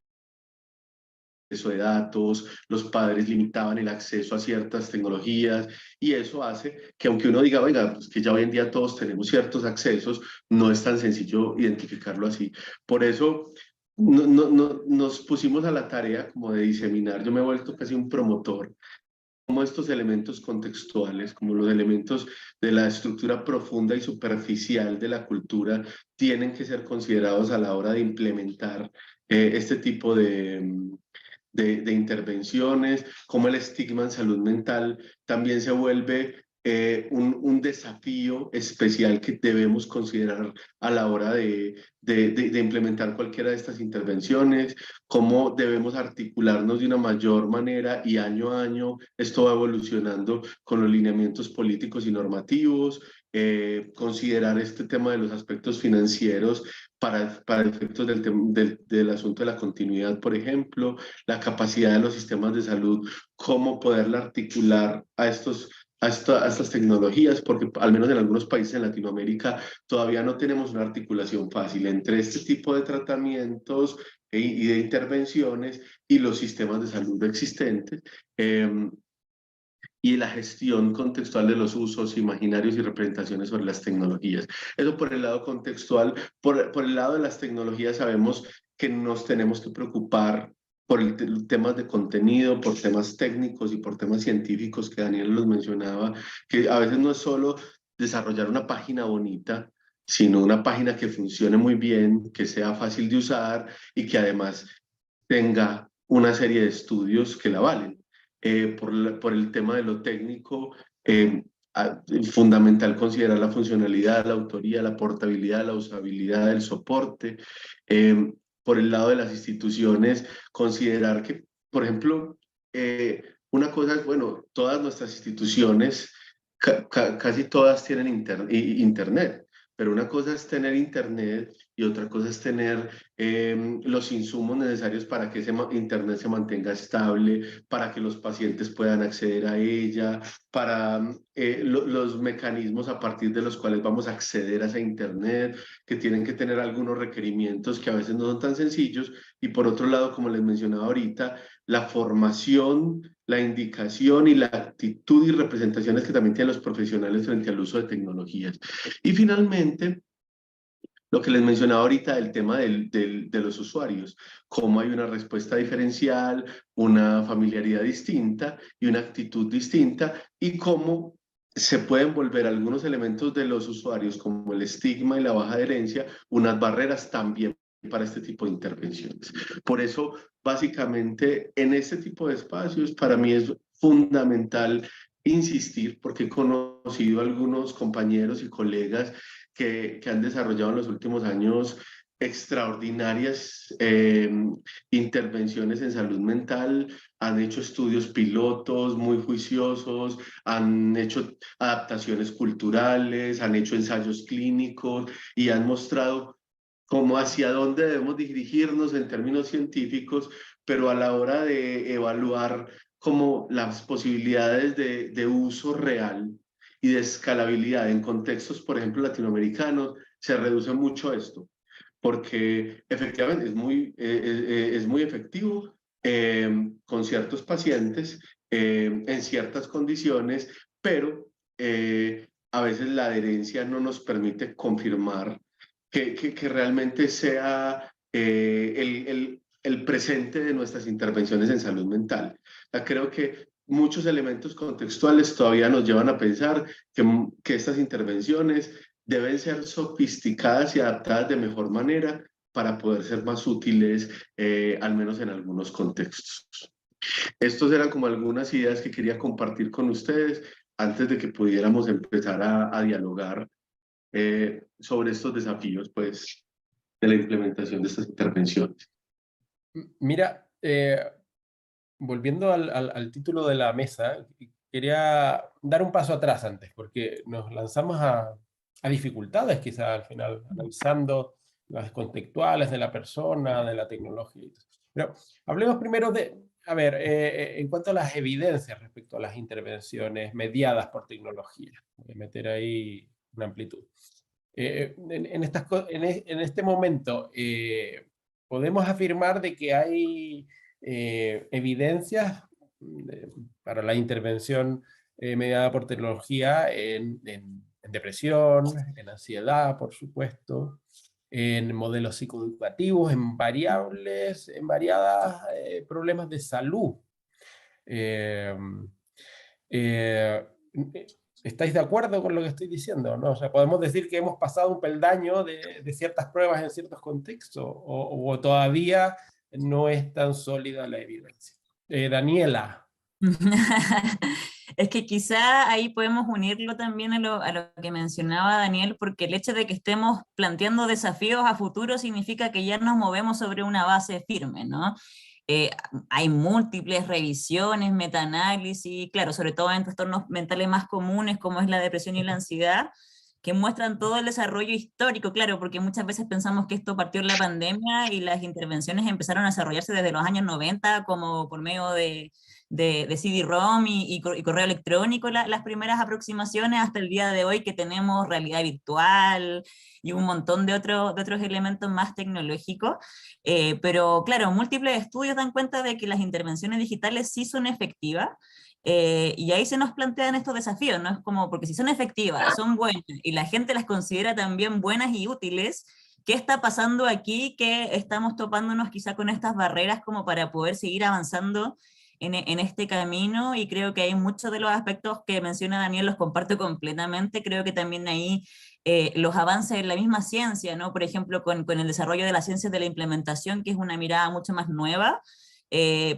de datos, los padres limitaban el acceso a ciertas tecnologías, y eso hace que, aunque uno diga, oiga, pues que ya hoy en día todos tenemos ciertos accesos, no es tan sencillo identificarlo así. Por eso nos pusimos a la tarea como de diseminar. Yo me he vuelto casi un promotor como estos elementos contextuales, como los elementos de la estructura profunda y superficial de la cultura, tienen que ser considerados a la hora de implementar este tipo de intervenciones, como el estigma en salud mental también se vuelve un desafío especial que debemos considerar a la hora de implementar cualquiera de estas intervenciones, cómo debemos articularnos de una mayor manera, y año a año esto va evolucionando con los lineamientos políticos y normativos, considerar este tema de los aspectos financieros para efectos del asunto de la continuidad, por ejemplo, la capacidad de los sistemas de salud, cómo poderla articular a estas tecnologías, porque al menos en algunos países en Latinoamérica todavía no tenemos una articulación fácil entre este tipo de tratamientos y de intervenciones y los sistemas de salud existentes. Y la gestión contextual de los usos imaginarios y representaciones sobre las tecnologías. Eso por el lado contextual. Por el lado de las tecnologías sabemos que nos tenemos que preocupar por temas de contenido, por temas técnicos y por temas científicos que Daniel los mencionaba, que a veces no es solo desarrollar una página bonita, sino una página que funcione muy bien, que sea fácil de usar y que además tenga una serie de estudios que la valen. Por el tema de lo técnico, fundamental considerar la funcionalidad, la autoría, la portabilidad, la usabilidad, el soporte. Por el lado de las instituciones, considerar que, por ejemplo, una cosa es, bueno, todas nuestras instituciones, casi todas tienen internet, pero una cosa es tener internet y otra cosa es tener los insumos necesarios para que ese internet se mantenga estable, para que los pacientes puedan acceder a ella, para los mecanismos a partir de los cuales vamos a acceder a ese internet, que tienen que tener algunos requerimientos que a veces no son tan sencillos. Y por otro lado, como les mencionaba ahorita, la formación, la indicación y la actitud y representaciones que también tienen los profesionales frente al uso de tecnologías. Y finalmente, lo que les mencionaba ahorita, el tema de los usuarios, cómo hay una respuesta diferencial, una familiaridad distinta y una actitud distinta, y cómo se pueden volver algunos elementos de los usuarios, como el estigma y la baja adherencia, unas barreras también para este tipo de intervenciones. Por eso, básicamente, en este tipo de espacios, para mí es fundamental insistir, porque he conocido a algunos compañeros y colegas que han desarrollado en los últimos años extraordinarias intervenciones en salud mental, han hecho estudios pilotos muy juiciosos, han hecho adaptaciones culturales, han hecho ensayos clínicos y han mostrado cómo hacia dónde debemos dirigirnos en términos científicos, pero a la hora de evaluar como las posibilidades de uso real y de escalabilidad en contextos, por ejemplo, latinoamericanos, se reduce mucho esto, porque efectivamente es muy efectivo, con ciertos pacientes en ciertas condiciones, pero a veces la adherencia no nos permite confirmar que realmente sea el presente de nuestras intervenciones en salud mental. Creo que muchos elementos contextuales todavía nos llevan a pensar que estas intervenciones deben ser sofisticadas y adaptadas de mejor manera para poder ser más útiles, al menos en algunos contextos. Estos eran como algunas ideas que quería compartir con ustedes antes de que pudiéramos empezar a dialogar sobre estos desafíos, pues, de la implementación de estas intervenciones. Mira, volviendo al título de la mesa, quería dar un paso atrás antes, porque nos lanzamos a dificultades quizás al final, analizando las contextuales de la persona, de la tecnología. Pero hablemos primero de, a ver, en cuanto a las evidencias respecto a las intervenciones mediadas por tecnología. Voy a meter ahí una amplitud. En este momento, podemos afirmar de que hay evidencias para la intervención mediada por tecnología en depresión, en ansiedad, por supuesto, en modelos psicoeducativos, en variables, en variadas problemas de salud. ¿Estáis de acuerdo con lo que estoy diciendo, no? O sea, ¿podemos decir que hemos pasado un peldaño de ciertas pruebas en ciertos contextos? ¿O todavía no es tan sólida la evidencia? Daniela. Es que quizá ahí podemos unirlo también a lo que mencionaba Daniel, porque el hecho de que estemos planteando desafíos a futuro significa que ya nos movemos sobre una base firme, ¿no? Hay múltiples revisiones, metaanálisis, claro, sobre todo en trastornos mentales más comunes como es la depresión y la ansiedad, que muestran todo el desarrollo histórico, claro, porque muchas veces pensamos que esto partió en la pandemia y las intervenciones empezaron a desarrollarse desde los años 90, como por medio de CD-ROM y correo electrónico, las primeras aproximaciones, hasta el día de hoy que tenemos realidad virtual y un montón de otros elementos más tecnológicos. Pero claro, múltiples estudios dan cuenta de que las intervenciones digitales sí son efectivas. Y ahí se nos plantean estos desafíos, ¿no? Es como, porque si son efectivas, son buenas, y la gente las considera también buenas y útiles, ¿qué está pasando aquí? Que estamos topándonos quizá con estas barreras como para poder seguir avanzando en este camino, y creo que hay muchos de los aspectos que menciona Daniel, los comparto completamente. Creo que también ahí los avances en la misma ciencia, ¿no? Por ejemplo, con el desarrollo de las ciencias de la implementación, que es una mirada mucho más nueva,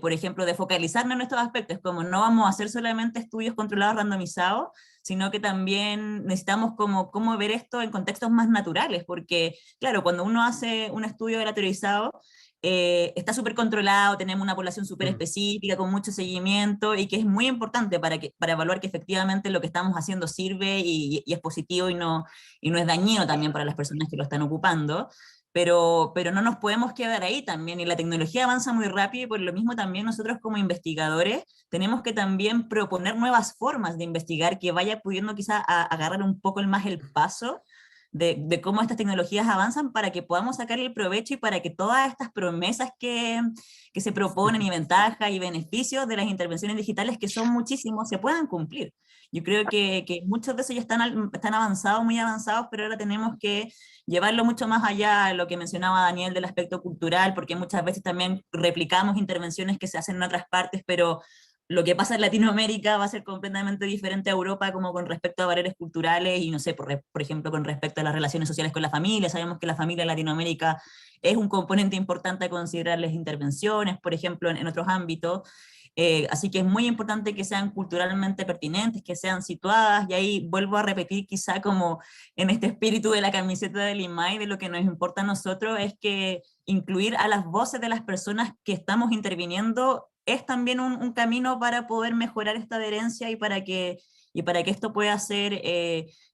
por ejemplo, de focalizarnos en estos aspectos, como no vamos a hacer solamente estudios controlados randomizados, sino que también necesitamos cómo ver esto en contextos más naturales, porque claro, cuando uno hace un estudio elaborizado, está súper controlado, tenemos una población súper específica, con mucho seguimiento, y que es muy importante para evaluar que efectivamente lo que estamos haciendo sirve y es positivo y no es dañino también para las personas que lo están ocupando. Pero no nos podemos quedar ahí también, y la tecnología avanza muy rápido, y por lo mismo también nosotros como investigadores tenemos que también proponer nuevas formas de investigar que vaya pudiendo quizá agarrar un poco más el paso de cómo estas tecnologías avanzan, para que podamos sacar el provecho y para que todas estas promesas que se proponen, y ventajas y beneficios de las intervenciones digitales, que son muchísimos, se puedan cumplir. Yo creo que muchos de esos ya están avanzados, muy avanzados, pero ahora tenemos que llevarlo mucho más allá a lo que mencionaba Daniel del aspecto cultural, porque muchas veces también replicamos intervenciones que se hacen en otras partes, pero lo que pasa en Latinoamérica va a ser completamente diferente a Europa, como con respecto a barreras culturales y, no sé, por ejemplo, con respecto a las relaciones sociales con la familia. Sabemos que la familia en Latinoamérica es un componente importante a considerar las intervenciones, por ejemplo, en otros ámbitos. Así que es muy importante que sean culturalmente pertinentes, que sean situadas, y ahí vuelvo a repetir, quizá como en este espíritu de la camiseta del IMAI, de lo que nos importa a nosotros es que incluir a las voces de las personas que estamos interviniendo es también un camino para poder mejorar esta adherencia y para que esto pueda ser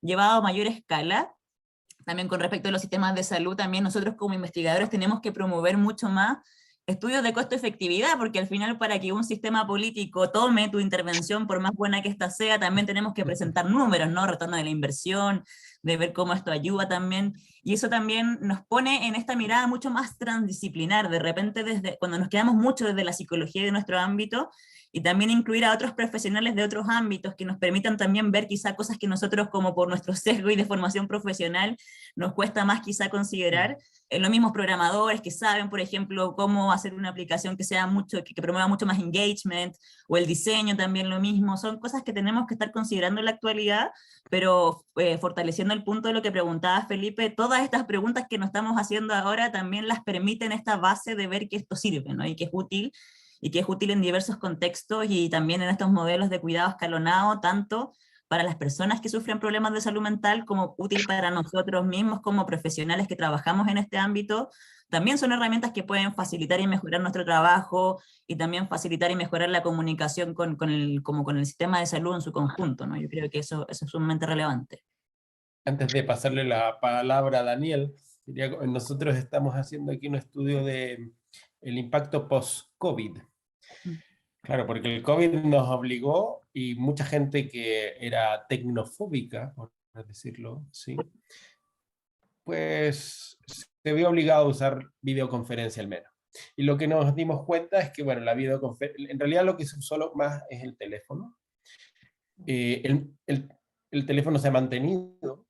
llevado a mayor escala. También con respecto a los sistemas de salud, también nosotros como investigadores tenemos que promover mucho más estudios de costo-efectividad, porque al final, para que un sistema político tome tu intervención, por más buena que ésta sea, también tenemos que presentar números, ¿no? Retorno de la inversión, de ver cómo esto ayuda también, y eso también nos pone en esta mirada mucho más transdisciplinar, de repente cuando nos quedamos mucho desde la psicología de nuestro ámbito, y también incluir a otros profesionales de otros ámbitos que nos permitan también ver quizá cosas que nosotros como por nuestro sesgo y de formación profesional nos cuesta más quizá considerar. Los mismos programadores que saben, por ejemplo, cómo hacer una aplicación que sea que promueva mucho más engagement, o el diseño también lo mismo, son cosas que tenemos que estar considerando en la actualidad, pero fortaleciendo el punto de lo que preguntaba Felipe, todas estas preguntas que nos estamos haciendo ahora también las permiten esta base de ver que esto sirve, ¿no? Y que es útil en diversos contextos y también en estos modelos de cuidado escalonado, tanto para las personas que sufren problemas de salud mental como útil para nosotros mismos como profesionales que trabajamos en este ámbito. También son herramientas que pueden facilitar y mejorar nuestro trabajo y también facilitar y mejorar la comunicación con el sistema de salud en su conjunto, ¿no? Yo creo que eso es sumamente relevante. Antes de pasarle la palabra a Daniel, nosotros estamos haciendo aquí un estudio de el impacto post-COVID. Claro, porque el COVID nos obligó, y mucha gente que era tecnofóbica, por decirlo, ¿sí? Pues se vio obligado a usar videoconferencia al menos. Y lo que nos dimos cuenta es que, bueno, en realidad lo que se usó más es el teléfono. El teléfono se ha mantenido.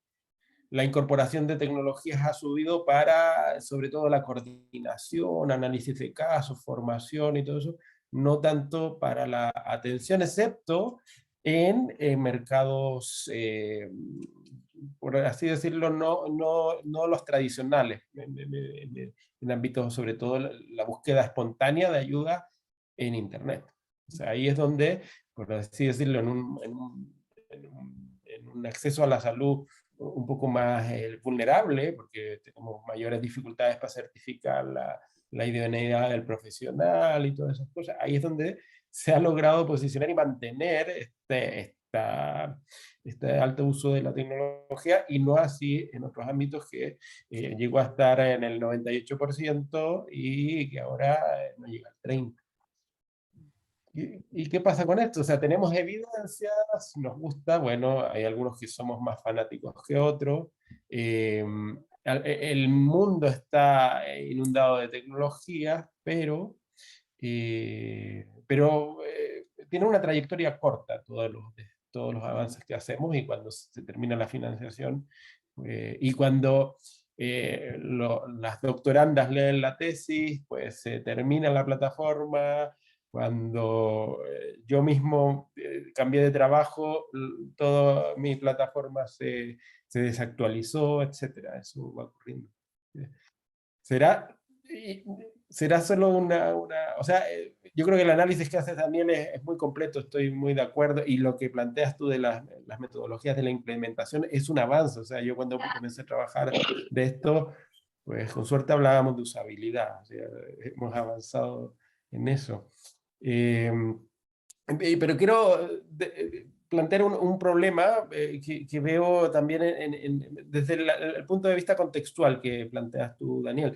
La incorporación de tecnologías ha subido para, sobre todo, la coordinación, análisis de casos, formación y todo eso, no tanto para la atención, excepto en mercados, por así decirlo, no los tradicionales, en ámbitos, sobre todo, la búsqueda espontánea de ayuda en Internet. O sea, ahí es donde, por así decirlo, en un acceso a la salud un poco más vulnerable, porque tenemos mayores dificultades para certificar la idoneidad del profesional y todas esas cosas, ahí es donde se ha logrado posicionar y mantener este alto uso de la tecnología, y no así en otros ámbitos que llegó a estar en el 98% y que ahora no llega al 30%. ¿Y qué pasa con esto? O sea, tenemos evidencias, nos gusta, bueno, hay algunos que somos más fanáticos que otros. El mundo está inundado de tecnologías, pero tiene una trayectoria corta todos los avances que hacemos, y cuando se termina la financiación, y cuando las doctorandas leen la tesis, pues se termina la plataforma. Cuando yo mismo cambié de trabajo, toda mi plataforma se desactualizó, etcétera. Eso va ocurriendo. ¿Será, será solo o sea, yo creo que el análisis que hace Daniel es muy completo, estoy muy de acuerdo, y lo que planteas tú de las metodologías de la implementación es un avance. O sea, yo cuando comencé a trabajar de esto, pues con suerte hablábamos de usabilidad. O sea, hemos avanzado en eso. Pero quiero plantear un problema que veo también desde el punto de vista contextual que planteas tú, Daniel.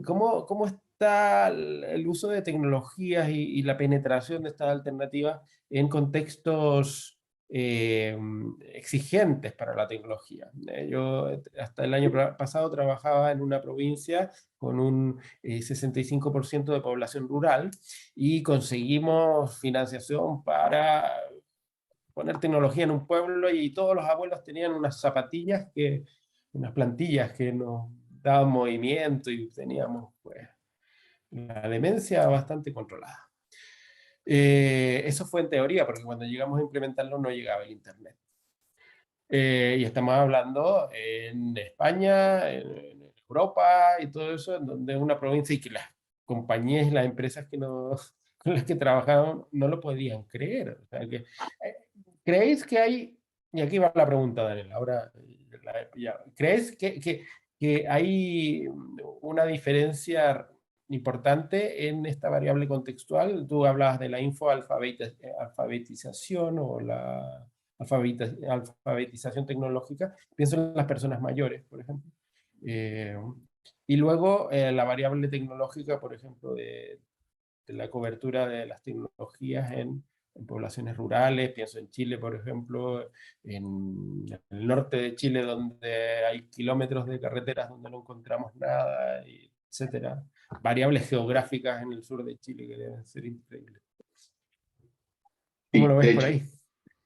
¿Cómo está el uso de tecnologías y la penetración de estas alternativas en contextos exigentes para la tecnología? Yo hasta el año pasado trabajaba en una provincia con un 65% de población rural, y conseguimos financiación para poner tecnología en un pueblo, y todos los abuelos tenían unas unas plantillas que nos daban movimiento, y teníamos pues la demencia bastante controlada. Eso fue en teoría, porque cuando llegamos a implementarlo no llegaba el Internet. Y estamos hablando en España, en Europa y todo eso, en donde es una provincia, y que las compañías y las empresas con las que trabajaban no lo podían creer. O sea, ¿creéis que hay, y aquí va la pregunta, Daniel, ahora ¿crees que hay una diferencia importante en esta variable contextual? Tú hablabas de la alfabetización o la alfabetización tecnológica. Pienso en las personas mayores, por ejemplo. Y luego la variable tecnológica, por ejemplo, de la cobertura de las tecnologías en en poblaciones rurales, pienso en Chile, por ejemplo, en el norte de Chile, donde hay kilómetros de carreteras donde no encontramos nada, etcétera. Variables geográficas en el sur de Chile que deben ser increíbles. ¿Cómo Sí, lo ves por ahí?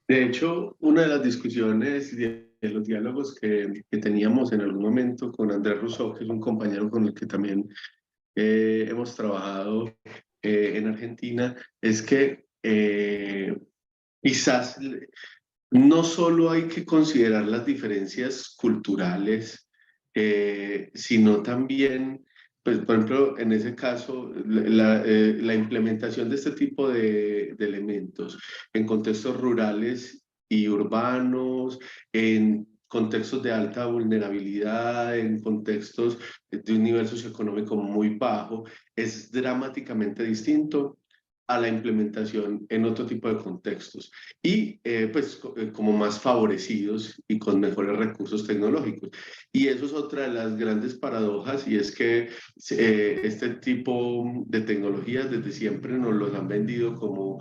de hecho, una de las discusiones de los diálogos que teníamos en algún momento con Andrés Rousseau, que es un compañero con el que también hemos trabajado en Argentina, es que quizás no solo hay que considerar las diferencias culturales, sino también, pues, por ejemplo, en ese caso, la implementación de este tipo de elementos en contextos rurales y urbanos, en contextos de alta vulnerabilidad, en contextos de un nivel socioeconómico muy bajo, es dramáticamente distinto a la implementación en otro tipo de contextos y pues como más favorecidos y con mejores recursos tecnológicos. Y eso es otra de las grandes paradojas, y es que este tipo de tecnologías desde siempre nos los han vendido como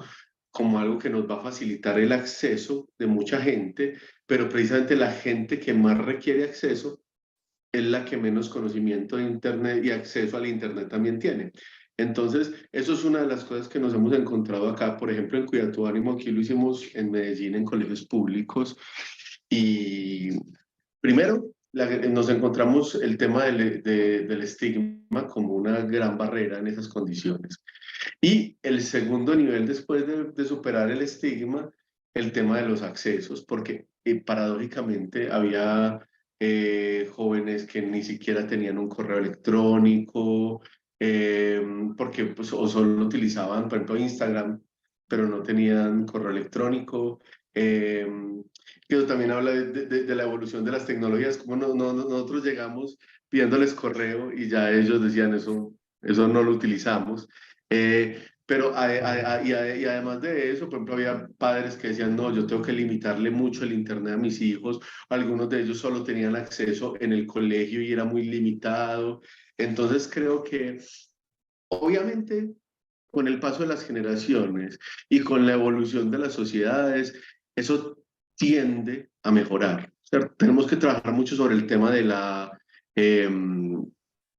algo que nos va a facilitar el acceso de mucha gente, pero precisamente la gente que más requiere acceso es la que menos conocimiento de Internet y acceso al Internet también tiene. Entonces, eso es una de las cosas que nos hemos encontrado acá. Por ejemplo, en Cuida tu Ánimo, aquí lo hicimos en Medellín, en colegios públicos. Y primero, nos encontramos el tema del estigma como una gran barrera en esas condiciones. Y el segundo nivel, después de superar el estigma, el tema de los accesos, porque paradójicamente había jóvenes que ni siquiera tenían un correo electrónico, eh, porque pues, o solo utilizaban, por ejemplo, Instagram, pero no tenían correo electrónico. eh, que eso también habla de la evolución de las tecnologías, como nosotros llegamos pidiéndoles correo y ya ellos decían eso no lo utilizamos. Pero y además de eso, por ejemplo, había padres que decían, no, yo tengo que limitarle mucho el internet a mis hijos. Algunos de ellos solo tenían acceso en el colegio y era muy limitado. Entonces creo que obviamente con el paso de las generaciones y con la evolución de las sociedades, eso tiende a mejorar. O sea, tenemos que trabajar mucho sobre el tema del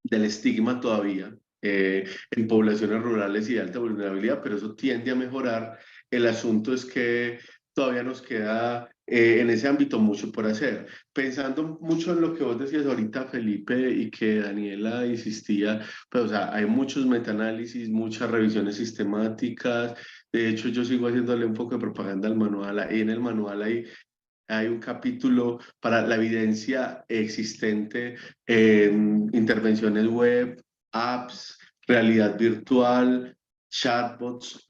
estigma todavía en poblaciones rurales y de alta vulnerabilidad, pero eso tiende a mejorar. El asunto es que todavía nos queda en ese ámbito mucho por hacer. Pensando mucho en lo que vos decías ahorita, Felipe, y que Daniela insistía, pues, o sea, hay muchos metaanálisis, muchas revisiones sistemáticas. De hecho, yo sigo haciéndole un poco de propaganda al manual. Ahí en el manual hay un capítulo para la evidencia existente en intervenciones web, apps, realidad virtual, chatbots.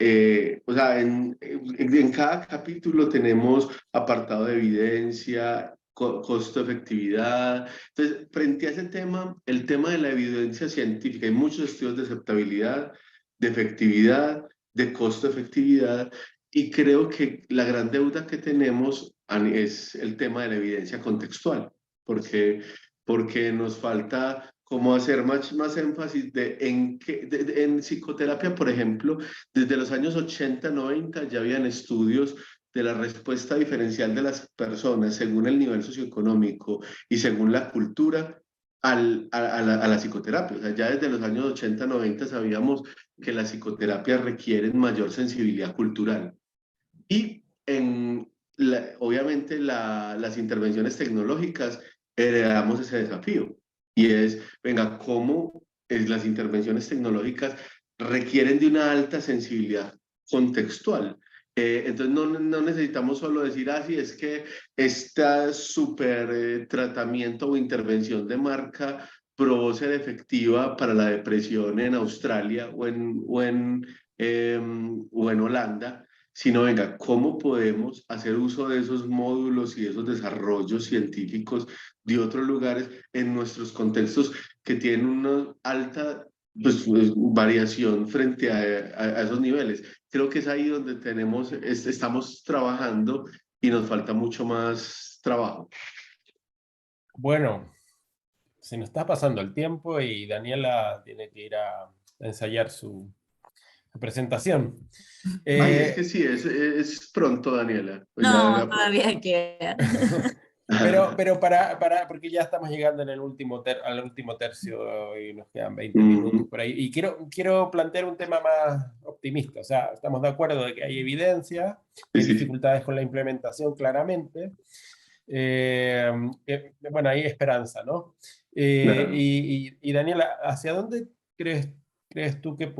O sea, en cada capítulo tenemos apartado de evidencia, costo-efectividad. Entonces, frente a ese tema, el tema de la evidencia científica, hay muchos estudios de aceptabilidad, de efectividad, de costo-efectividad, y creo que la gran deuda que tenemos es el tema de la evidencia contextual, porque nos falta cómo hacer más énfasis en psicoterapia, por ejemplo, desde los años 80, 90 ya habían estudios de la respuesta diferencial de las personas según el nivel socioeconómico y según la cultura a la psicoterapia. O sea, ya desde los años 80, 90 sabíamos que las psicoterapias requieren mayor sensibilidad cultural. Y obviamente las intervenciones tecnológicas heredamos ese desafío. Y es, venga, ¿cómo las intervenciones tecnológicas requieren de una alta sensibilidad contextual? Entonces no necesitamos solo decir, sí, es que este súper tratamiento o intervención de marca probó ser efectiva para la depresión en Australia o en Holanda, sino venga, ¿cómo podemos hacer uso de esos módulos y esos desarrollos científicos de otros lugares en nuestros contextos que tienen una alta variación frente a esos niveles? Creo que es ahí donde estamos trabajando y nos falta mucho más trabajo. Bueno, se nos está pasando el tiempo y Daniela tiene que ir a ensayar su presentación. Ay, es que sí, es pronto, Daniela. Pues No, todavía queda. Porque ya estamos llegando en el al último tercio y nos quedan 20 Mm, minutos por ahí. Y quiero plantear un tema más optimista. O sea, estamos de acuerdo de que hay evidencia, sí, hay sí, dificultades con la implementación claramente. Bueno, hay esperanza, ¿no? claro. Y Daniela, ¿hacia dónde crees tú que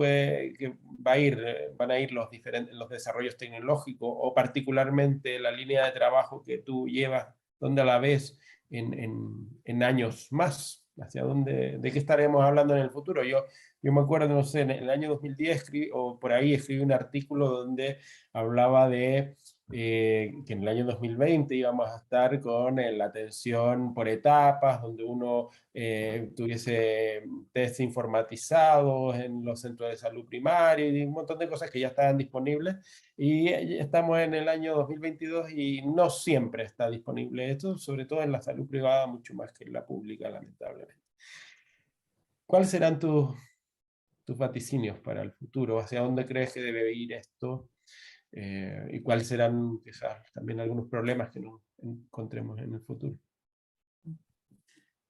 van a ir los desarrollos tecnológicos o particularmente la línea de trabajo que tú llevas? ¿Dónde la ves en años más? ¿Hacia dónde, de qué estaremos hablando en el futuro? Yo me acuerdo, no sé, en el año 2010 o por ahí escribí un artículo donde hablaba de que en el año 2020 íbamos a estar con la atención por etapas, donde uno tuviese test informatizados en los centros de salud primaria y un montón de cosas que ya estaban disponibles. Y estamos en el año 2022 y no siempre está disponible esto, sobre todo en la salud privada, mucho más que en la pública, lamentablemente. ¿Cuáles serán tus vaticinios para el futuro? ¿Hacia dónde crees que debe ir esto? ¿Y cuáles serán quizás también algunos problemas que nos encontremos en el futuro?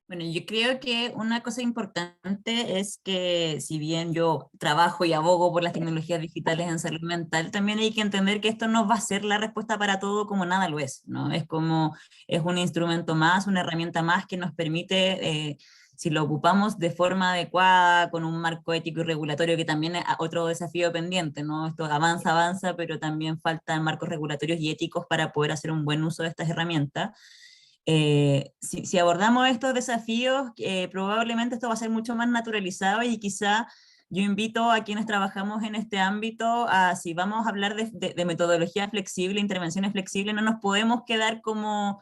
Bueno, yo creo que una cosa importante es que si bien yo trabajo y abogo por las tecnologías digitales en salud mental, también hay que entender que esto no va a ser la respuesta para todo como nada lo es, ¿no? Es un instrumento más, una herramienta más que nos permite, si lo ocupamos de forma adecuada, con un marco ético y regulatorio, que también es otro desafío pendiente, ¿no? Esto avanza, pero también faltan marcos regulatorios y éticos para poder hacer un buen uso de estas herramientas. Si abordamos estos desafíos, probablemente esto va a ser mucho más naturalizado y quizá yo invito a quienes trabajamos en este ámbito a, si vamos a hablar de metodología flexible, intervenciones flexibles, no nos podemos quedar como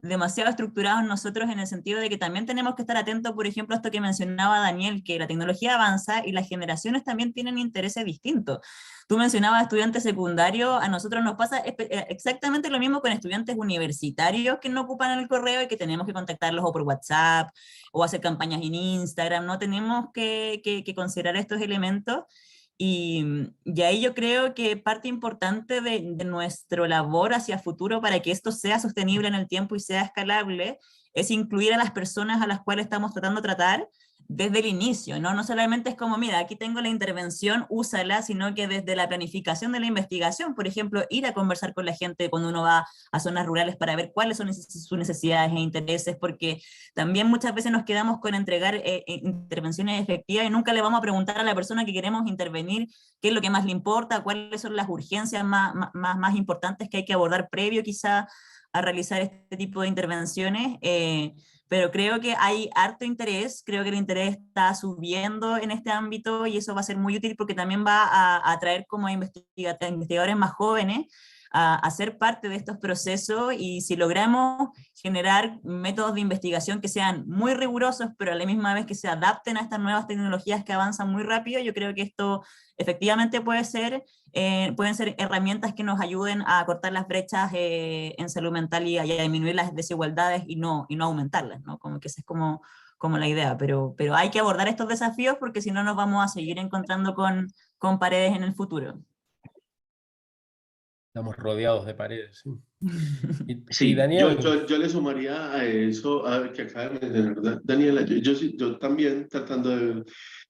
demasiado estructurados nosotros en el sentido de que también tenemos que estar atentos, por ejemplo, a esto que mencionaba Daniel, que la tecnología avanza y las generaciones también tienen intereses distintos. Tú mencionabas estudiantes secundarios, a nosotros nos pasa exactamente lo mismo con estudiantes universitarios que no ocupan el correo y que tenemos que contactarlos o por WhatsApp o hacer campañas en Instagram, ¿no? Tenemos que considerar estos elementos y ahí yo creo que parte importante de nuestra labor hacia futuro para que esto sea sostenible en el tiempo y sea escalable es incluir a las personas a las cuales estamos tratando de tratar desde el inicio, ¿no? No solamente es como, mira, aquí tengo la intervención, úsala, sino que desde la planificación de la investigación, por ejemplo, ir a conversar con la gente cuando uno va a zonas rurales para ver cuáles son sus necesidades e intereses, porque también muchas veces nos quedamos con entregar intervenciones efectivas y nunca le vamos a preguntar a la persona que queremos intervenir qué es lo que más le importa, cuáles son las urgencias más importantes que hay que abordar previo quizá a realizar este tipo de intervenciones. Pero creo que hay harto interés, creo que el interés está subiendo en este ámbito y eso va a ser muy útil porque también va a atraer como investigadores más jóvenes a ser parte de estos procesos y si logramos generar métodos de investigación que sean muy rigurosos, pero a la misma vez que se adapten a estas nuevas tecnologías que avanzan muy rápido, yo creo que esto efectivamente pueden ser herramientas que nos ayuden a cortar las brechas en salud mental y a disminuir las desigualdades y no aumentarlas, ¿no? Como que esa es como la idea, pero hay que abordar estos desafíos porque si no nos vamos a seguir encontrando con paredes en el futuro. Estamos rodeados de paredes. ¿Sí? Y Sí, yo, Daniel, yo, yo le sumaría a eso que acaba de mencionar Daniela, yo también tratando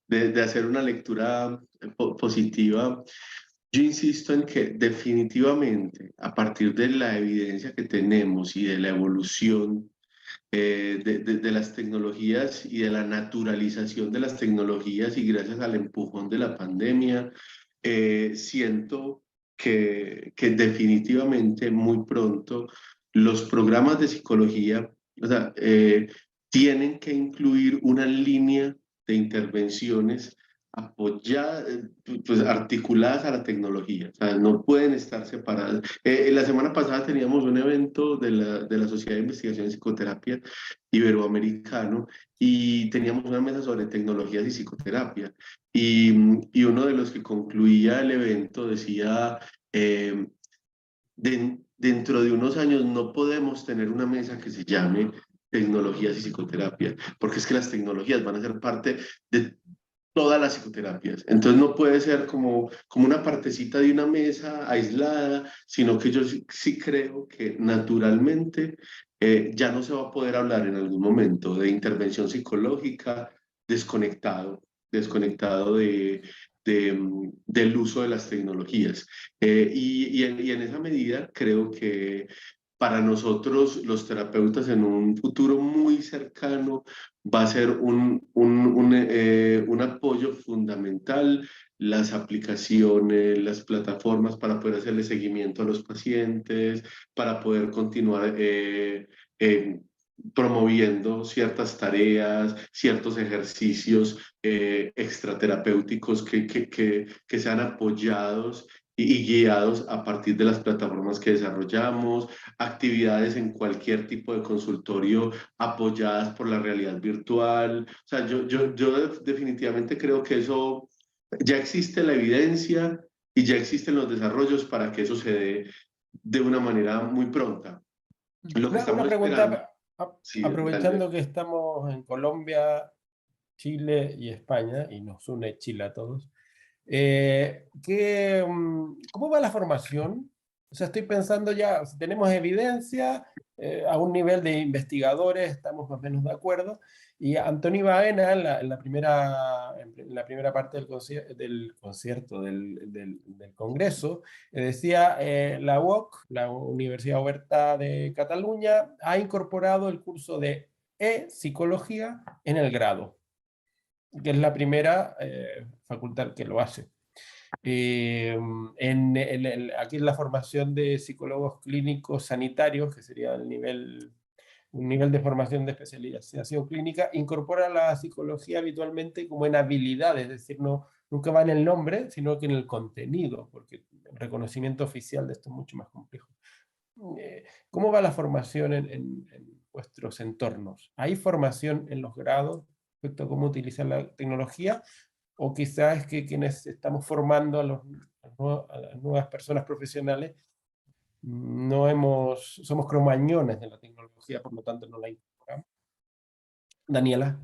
de hacer una lectura positiva. Yo insisto en que definitivamente, a partir de la evidencia que tenemos y de la evolución de las tecnologías y de la naturalización de las tecnologías y gracias al empujón de la pandemia, siento que definitivamente muy pronto los programas de psicología, o sea, tienen que incluir una línea de intervenciones apoyadas, pues articuladas a la tecnología, o sea, no pueden estar separadas. La semana pasada teníamos un evento de la Sociedad de Investigación en Psicoterapia Iberoamericano y teníamos una mesa sobre tecnologías y psicoterapia. Y uno de los que concluía el evento decía, dentro de unos años no podemos tener una mesa que se llame tecnologías y psicoterapia, porque es que las tecnologías van a ser parte todas las psicoterapias. Entonces no puede ser como una partecita de una mesa aislada, sino que yo sí creo que naturalmente ya no se va a poder hablar en algún momento de intervención psicológica desconectado del uso de las tecnologías. Y en esa medida creo que para nosotros los terapeutas en un futuro muy cercano va a ser un apoyo fundamental las aplicaciones, las plataformas para poder hacerle seguimiento a los pacientes, para poder continuar eh, promoviendo ciertas tareas, ciertos ejercicios extraterapéuticos que sean apoyados y guiados a partir de las plataformas que desarrollamos, actividades en cualquier tipo de consultorio apoyadas por la realidad virtual. O sea, yo definitivamente creo que eso ya existe la evidencia y ya existen los desarrollos para que eso se dé de una manera muy pronta. Lo que Una estamos esperando, pregunta, sí, dale. aprovechando que estamos en Colombia, Chile y España, y nos une Chile a todos, ¿cómo va la formación? O sea, estoy pensando ya, si tenemos evidencia, a un nivel de investigadores estamos más o menos de acuerdo, y Antoni Baena en la primera parte del concierto, del Congreso, decía, la UOC, la Universidad Oberta de Cataluña, ha incorporado el curso de psicología en el grado, que es la primera facultad que lo hace. Aquí en la formación de psicólogos clínicos sanitarios, que sería un nivel de formación de especialización clínica, incorpora la psicología habitualmente como en habilidad, es decir, nunca va en el nombre, sino que en el contenido, porque el reconocimiento oficial de esto es mucho más complejo. ¿Cómo va la formación en vuestros entornos? ¿Hay formación en los grados respecto a cómo utilizar la tecnología? ¿O quizás es que quienes estamos formando a las nuevas personas profesionales somos cromañones de la tecnología, por lo tanto no la incorporamos? Daniela.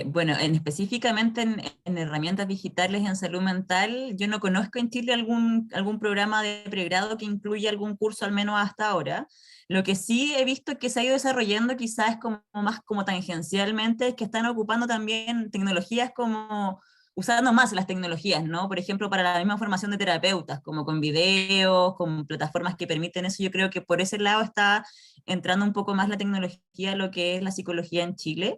Bueno, específicamente en herramientas digitales en salud mental, yo no conozco en Chile algún programa de pregrado que incluya algún curso, al menos hasta ahora. Lo que sí he visto que se ha ido desarrollando quizás como más como tangencialmente, es que están ocupando también tecnologías como usando más las tecnologías, ¿no? Por ejemplo, para la misma formación de terapeutas, como con videos, con plataformas que permiten eso. Yo creo que por ese lado está entrando un poco más la tecnología a lo que es la psicología en Chile.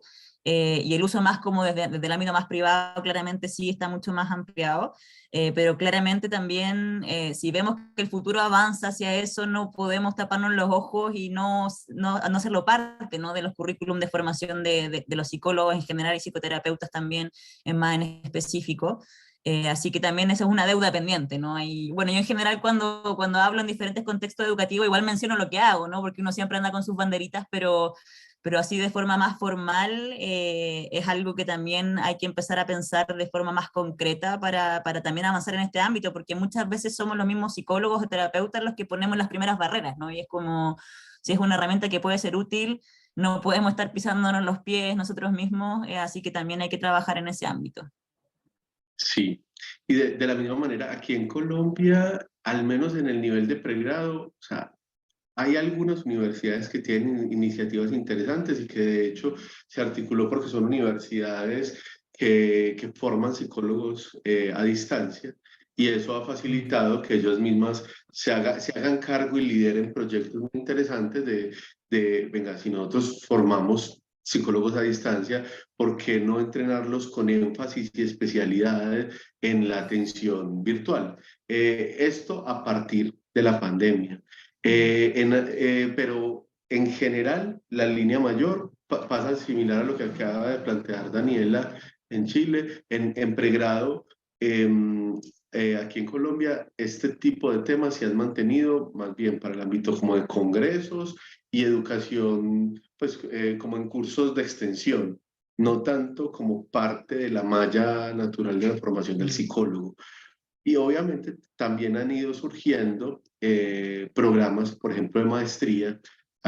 Y el uso más como desde el ámbito más privado, claramente sí está mucho más ampliado, pero claramente también si vemos que el futuro avanza hacia eso, no podemos taparnos los ojos y no hacerlo parte, ¿no?, de los currículum de formación de los psicólogos en general y psicoterapeutas también más en específico. Así que también esa es una deuda pendiente, ¿no? Y bueno, yo en general cuando hablo en diferentes contextos educativos igual menciono lo que hago, ¿no? Porque uno siempre anda con sus banderitas, pero así de forma más formal es algo que también hay que empezar a pensar de forma más concreta para también avanzar en este ámbito, porque muchas veces somos los mismos psicólogos o terapeutas los que ponemos las primeras barreras, ¿no? Y es como, si es una herramienta que puede ser útil, no podemos estar pisándonos los pies nosotros mismos, así que también hay que trabajar en ese ámbito. Sí, y de la misma manera, aquí en Colombia, al menos en el nivel de pregrado, o sea, hay algunas universidades que tienen iniciativas interesantes y que de hecho se articuló porque son universidades que forman psicólogos a distancia y eso ha facilitado que ellas mismas se hagan cargo y lideren proyectos muy interesantes venga, si nosotros formamos psicólogos a distancia, ¿por qué no entrenarlos con énfasis y especialidades en la atención virtual? Esto a partir de la pandemia. Pero en general, la línea mayor pasa similar a lo que acaba de plantear Daniela en Chile. En pregrado, aquí en Colombia, este tipo de temas se han mantenido más bien para el ámbito como de congresos y educación, pues como en cursos de extensión, no tanto como parte de la malla natural de la formación del psicólogo. Y obviamente también han ido surgiendo programas, por ejemplo, de maestría.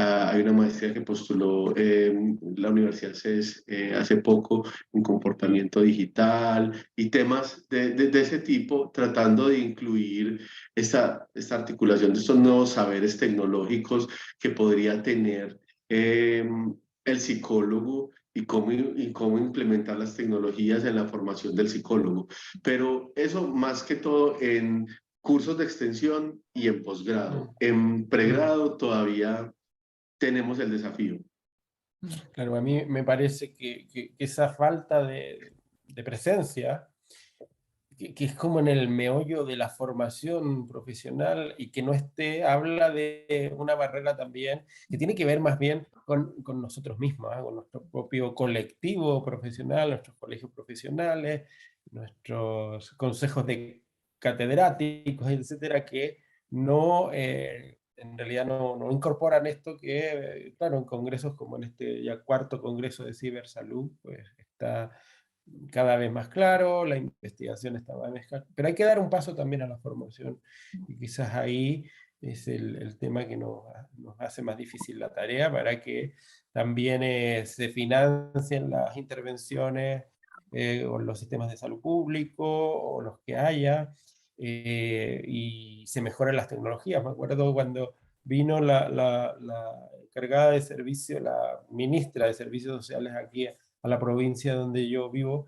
Hay una maestría que postuló la Universidad CES hace poco en comportamiento digital y temas de ese tipo, tratando de incluir esta articulación de estos nuevos saberes tecnológicos que podría tener el psicólogo y cómo implementar las tecnologías en la formación del psicólogo. Pero eso más que todo en cursos de extensión y en posgrado. En pregrado todavía tenemos el desafío. Claro, a mí me parece que esa falta de presencia, que es como en el meollo de la formación profesional y que no esté, habla de una barrera también que tiene que ver más bien con nosotros mismos, con nuestro propio colectivo profesional, nuestros colegios profesionales, nuestros consejos de catedráticos, etcétera, que no, en realidad no incorporan esto que, claro, en congresos como en este ya cuarto congreso de cibersalud, pues está cada vez más claro, la investigación está más clara, pero hay que dar un paso también a la formación y quizás ahí es el tema que nos hace más difícil la tarea para que también se financien las intervenciones o los sistemas de salud público o los que haya y se mejoren las tecnologías. Me acuerdo cuando vino la encargada de servicio, la ministra de Servicios Sociales aquí a la provincia donde yo vivo,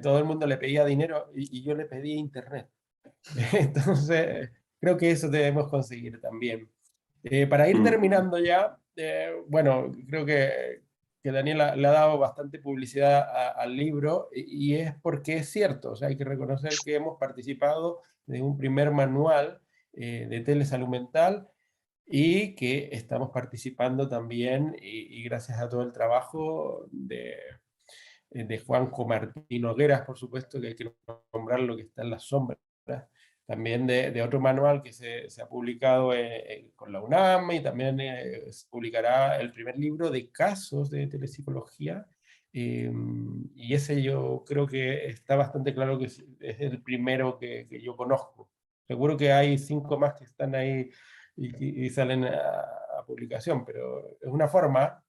todo el mundo le pedía dinero y yo le pedía internet. Entonces, creo que eso debemos conseguir también. Para ir terminando ya, bueno, creo que Daniela le ha dado bastante publicidad al libro y es porque es cierto, o sea, hay que reconocer que hemos participado de un primer manual de telesalud mental y que estamos participando también, y gracias a todo el trabajo de Juanjo Martín Nogueras, por supuesto, que hay que nombrar lo que está en las sombras, también de otro manual que se ha publicado con la UNAM y también se publicará el primer libro de casos de telepsicología. Y ese yo creo que está bastante claro que es el primero que yo conozco. Seguro que hay 5 más que están ahí y salen a publicación, pero es una forma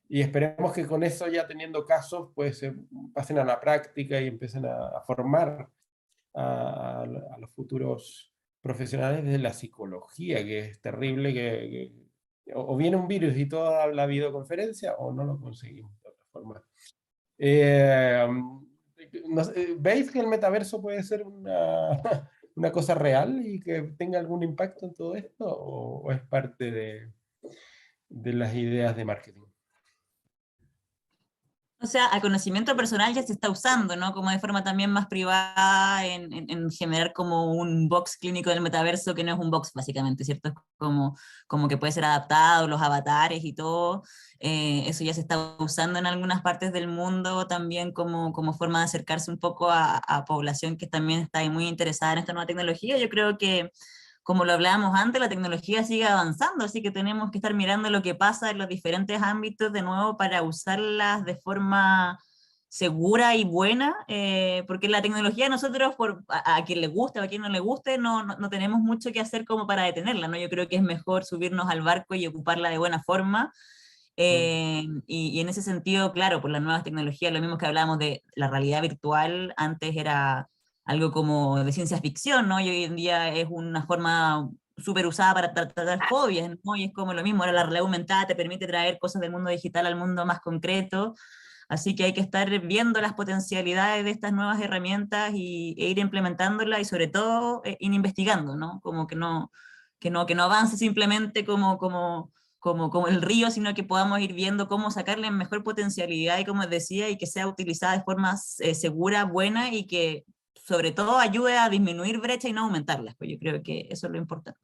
y esperemos que con eso ya teniendo casos, pues pasen a la práctica y empiecen a formar a los futuros profesionales de la psicología, que es terrible o viene un virus y toda la videoconferencia o no lo conseguimos de otra forma. ¿Veis que el metaverso puede ser una cosa real y que tenga algún impacto en todo esto o es parte de las ideas de marketing? O sea, a conocimiento personal ya se está usando, ¿no? Como de forma también más privada en generar como un box clínico del metaverso que no es un box, básicamente, ¿cierto? Es como que puede ser adaptado, los avatares y todo. Eso ya se está usando en algunas partes del mundo también como forma de acercarse un poco a población que también está ahí muy interesada en esta nueva tecnología. Yo creo que como lo hablábamos antes, la tecnología sigue avanzando, así que tenemos que estar mirando lo que pasa en los diferentes ámbitos de nuevo para usarlas de forma segura y buena, porque la tecnología nosotros, a quien le guste o a quien no le guste, no tenemos mucho que hacer como para detenerla, ¿no? Yo creo que es mejor subirnos al barco y ocuparla de buena forma. Y en ese sentido, claro, por las nuevas tecnologías, lo mismo que hablábamos de la realidad virtual, antes era algo como de ciencia ficción, ¿no? Y hoy en día es una forma súper usada para tratar fobias, ¿no? Y es como lo mismo, ahora la realidad aumentada te permite traer cosas del mundo digital al mundo más concreto, así que hay que estar viendo las potencialidades de estas nuevas herramientas e ir implementándolas y sobre todo ir investigando, ¿no? Como que no avance simplemente como el río, sino que podamos ir viendo cómo sacarle mejor potencialidad y como decía, y que sea utilizada de forma segura, buena y que sobre todo ayude a disminuir brecha y no aumentarlas, pues yo creo que eso es lo importante.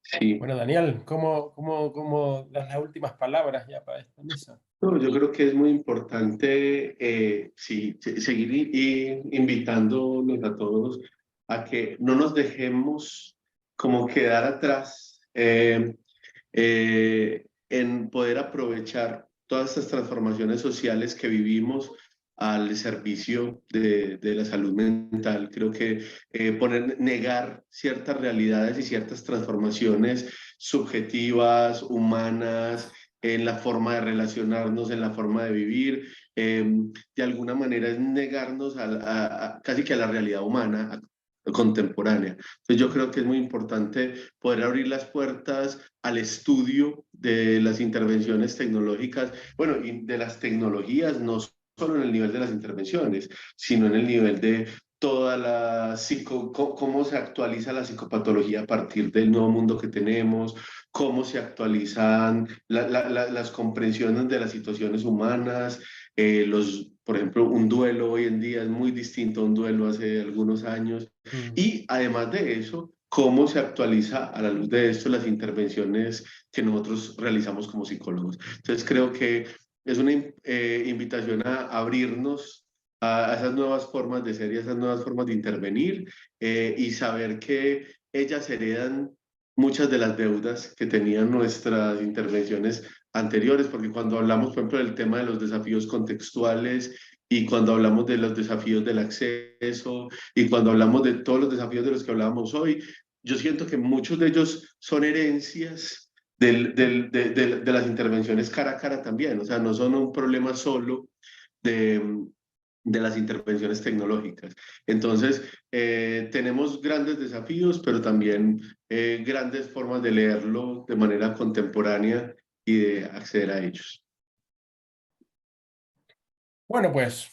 Sí. Bueno, Daniel, ¿cómo das las últimas palabras ya para esta mesa? No, yo creo que es muy importante seguir invitándonos a todos a que no nos dejemos como quedar atrás en poder aprovechar todas estas transformaciones sociales que vivimos al servicio de la salud mental. Creo que negar ciertas realidades y ciertas transformaciones subjetivas, humanas, en la forma de relacionarnos, en la forma de vivir. De alguna manera es negarnos casi que a la realidad humana contemporánea. Entonces yo creo que es muy importante poder abrir las puertas al estudio de las intervenciones tecnológicas, bueno, y de las tecnologías, no solo en el nivel de las intervenciones, sino en el nivel de toda la cómo se actualiza la psicopatología a partir del nuevo mundo que tenemos, cómo se actualizan las comprensiones de las situaciones humanas, por ejemplo, un duelo hoy en día es muy distinto a un duelo hace algunos años, y además de eso, cómo se actualiza a la luz de esto las intervenciones que nosotros realizamos como psicólogos. Entonces creo que es una invitación a abrirnos a esas nuevas formas de ser y a esas nuevas formas de intervenir, y saber que ellas heredan muchas de las deudas que tenían nuestras intervenciones anteriores, porque cuando hablamos, por ejemplo, del tema de los desafíos contextuales y cuando hablamos de los desafíos del acceso y cuando hablamos de todos los desafíos de los que hablábamos hoy, yo siento que muchos de ellos son herencias de las intervenciones cara a cara también, o sea, no son un problema solo de las intervenciones tecnológicas. Entonces, tenemos grandes desafíos, pero también grandes formas de leerlo de manera contemporánea y de acceder a ellos. Bueno, pues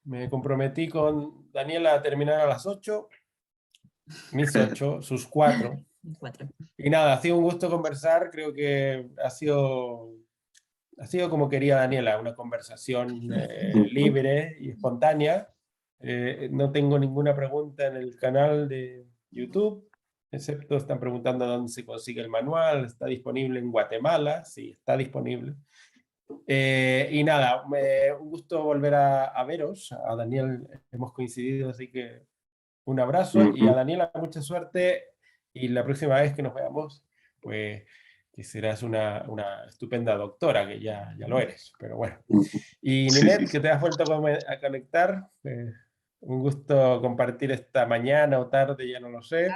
me comprometí con Daniela a terminar a las 8, mis 8, sus 4. 4. Y nada, ha sido un gusto conversar, creo que ha sido como quería Daniela, una conversación libre y espontánea. No tengo ninguna pregunta en el canal de YouTube, excepto están preguntando dónde se consigue el manual, está disponible en Guatemala, sí, está disponible. Y nada, un gusto volver a veros, a Daniel hemos coincidido, así que un abrazo, y a Daniela mucha suerte, y la próxima vez que nos veamos, pues que serás una estupenda doctora, que ya lo eres, pero bueno. Y Ninette, que te has vuelto a conectar, un gusto compartir esta mañana o tarde, ya no lo sé.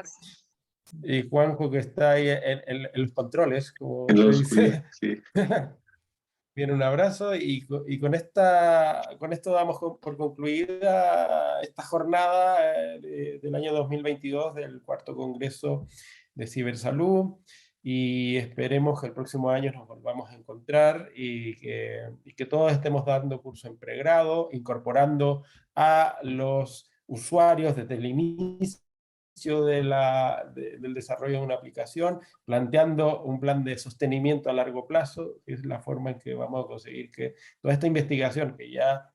Y Juanjo, que está ahí en los controles, como se dice. Sí. Bien, un abrazo, y con esto damos por concluida esta jornada del año 2022 del cuarto Congreso de Cibersalud, y esperemos que el próximo año nos volvamos a encontrar y que todos estemos dando curso en pregrado, incorporando a los usuarios desde el inicio del desarrollo de una aplicación, planteando un plan de sostenimiento a largo plazo, que es la forma en que vamos a conseguir que toda esta investigación, que ya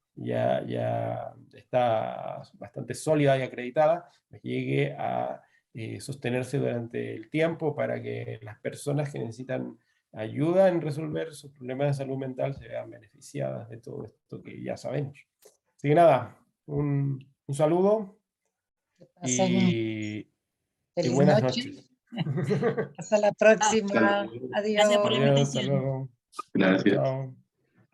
está bastante sólida y acreditada, pues llegue a sostenerse durante el tiempo, para que las personas que necesitan ayuda en resolver sus problemas de salud mental se vean beneficiadas de todo esto que ya sabemos. Así que nada, un saludo. Y buenas noches. Hasta la próxima. Adiós. Gracias por la invitación. Hasta luego. Gracias. Chao.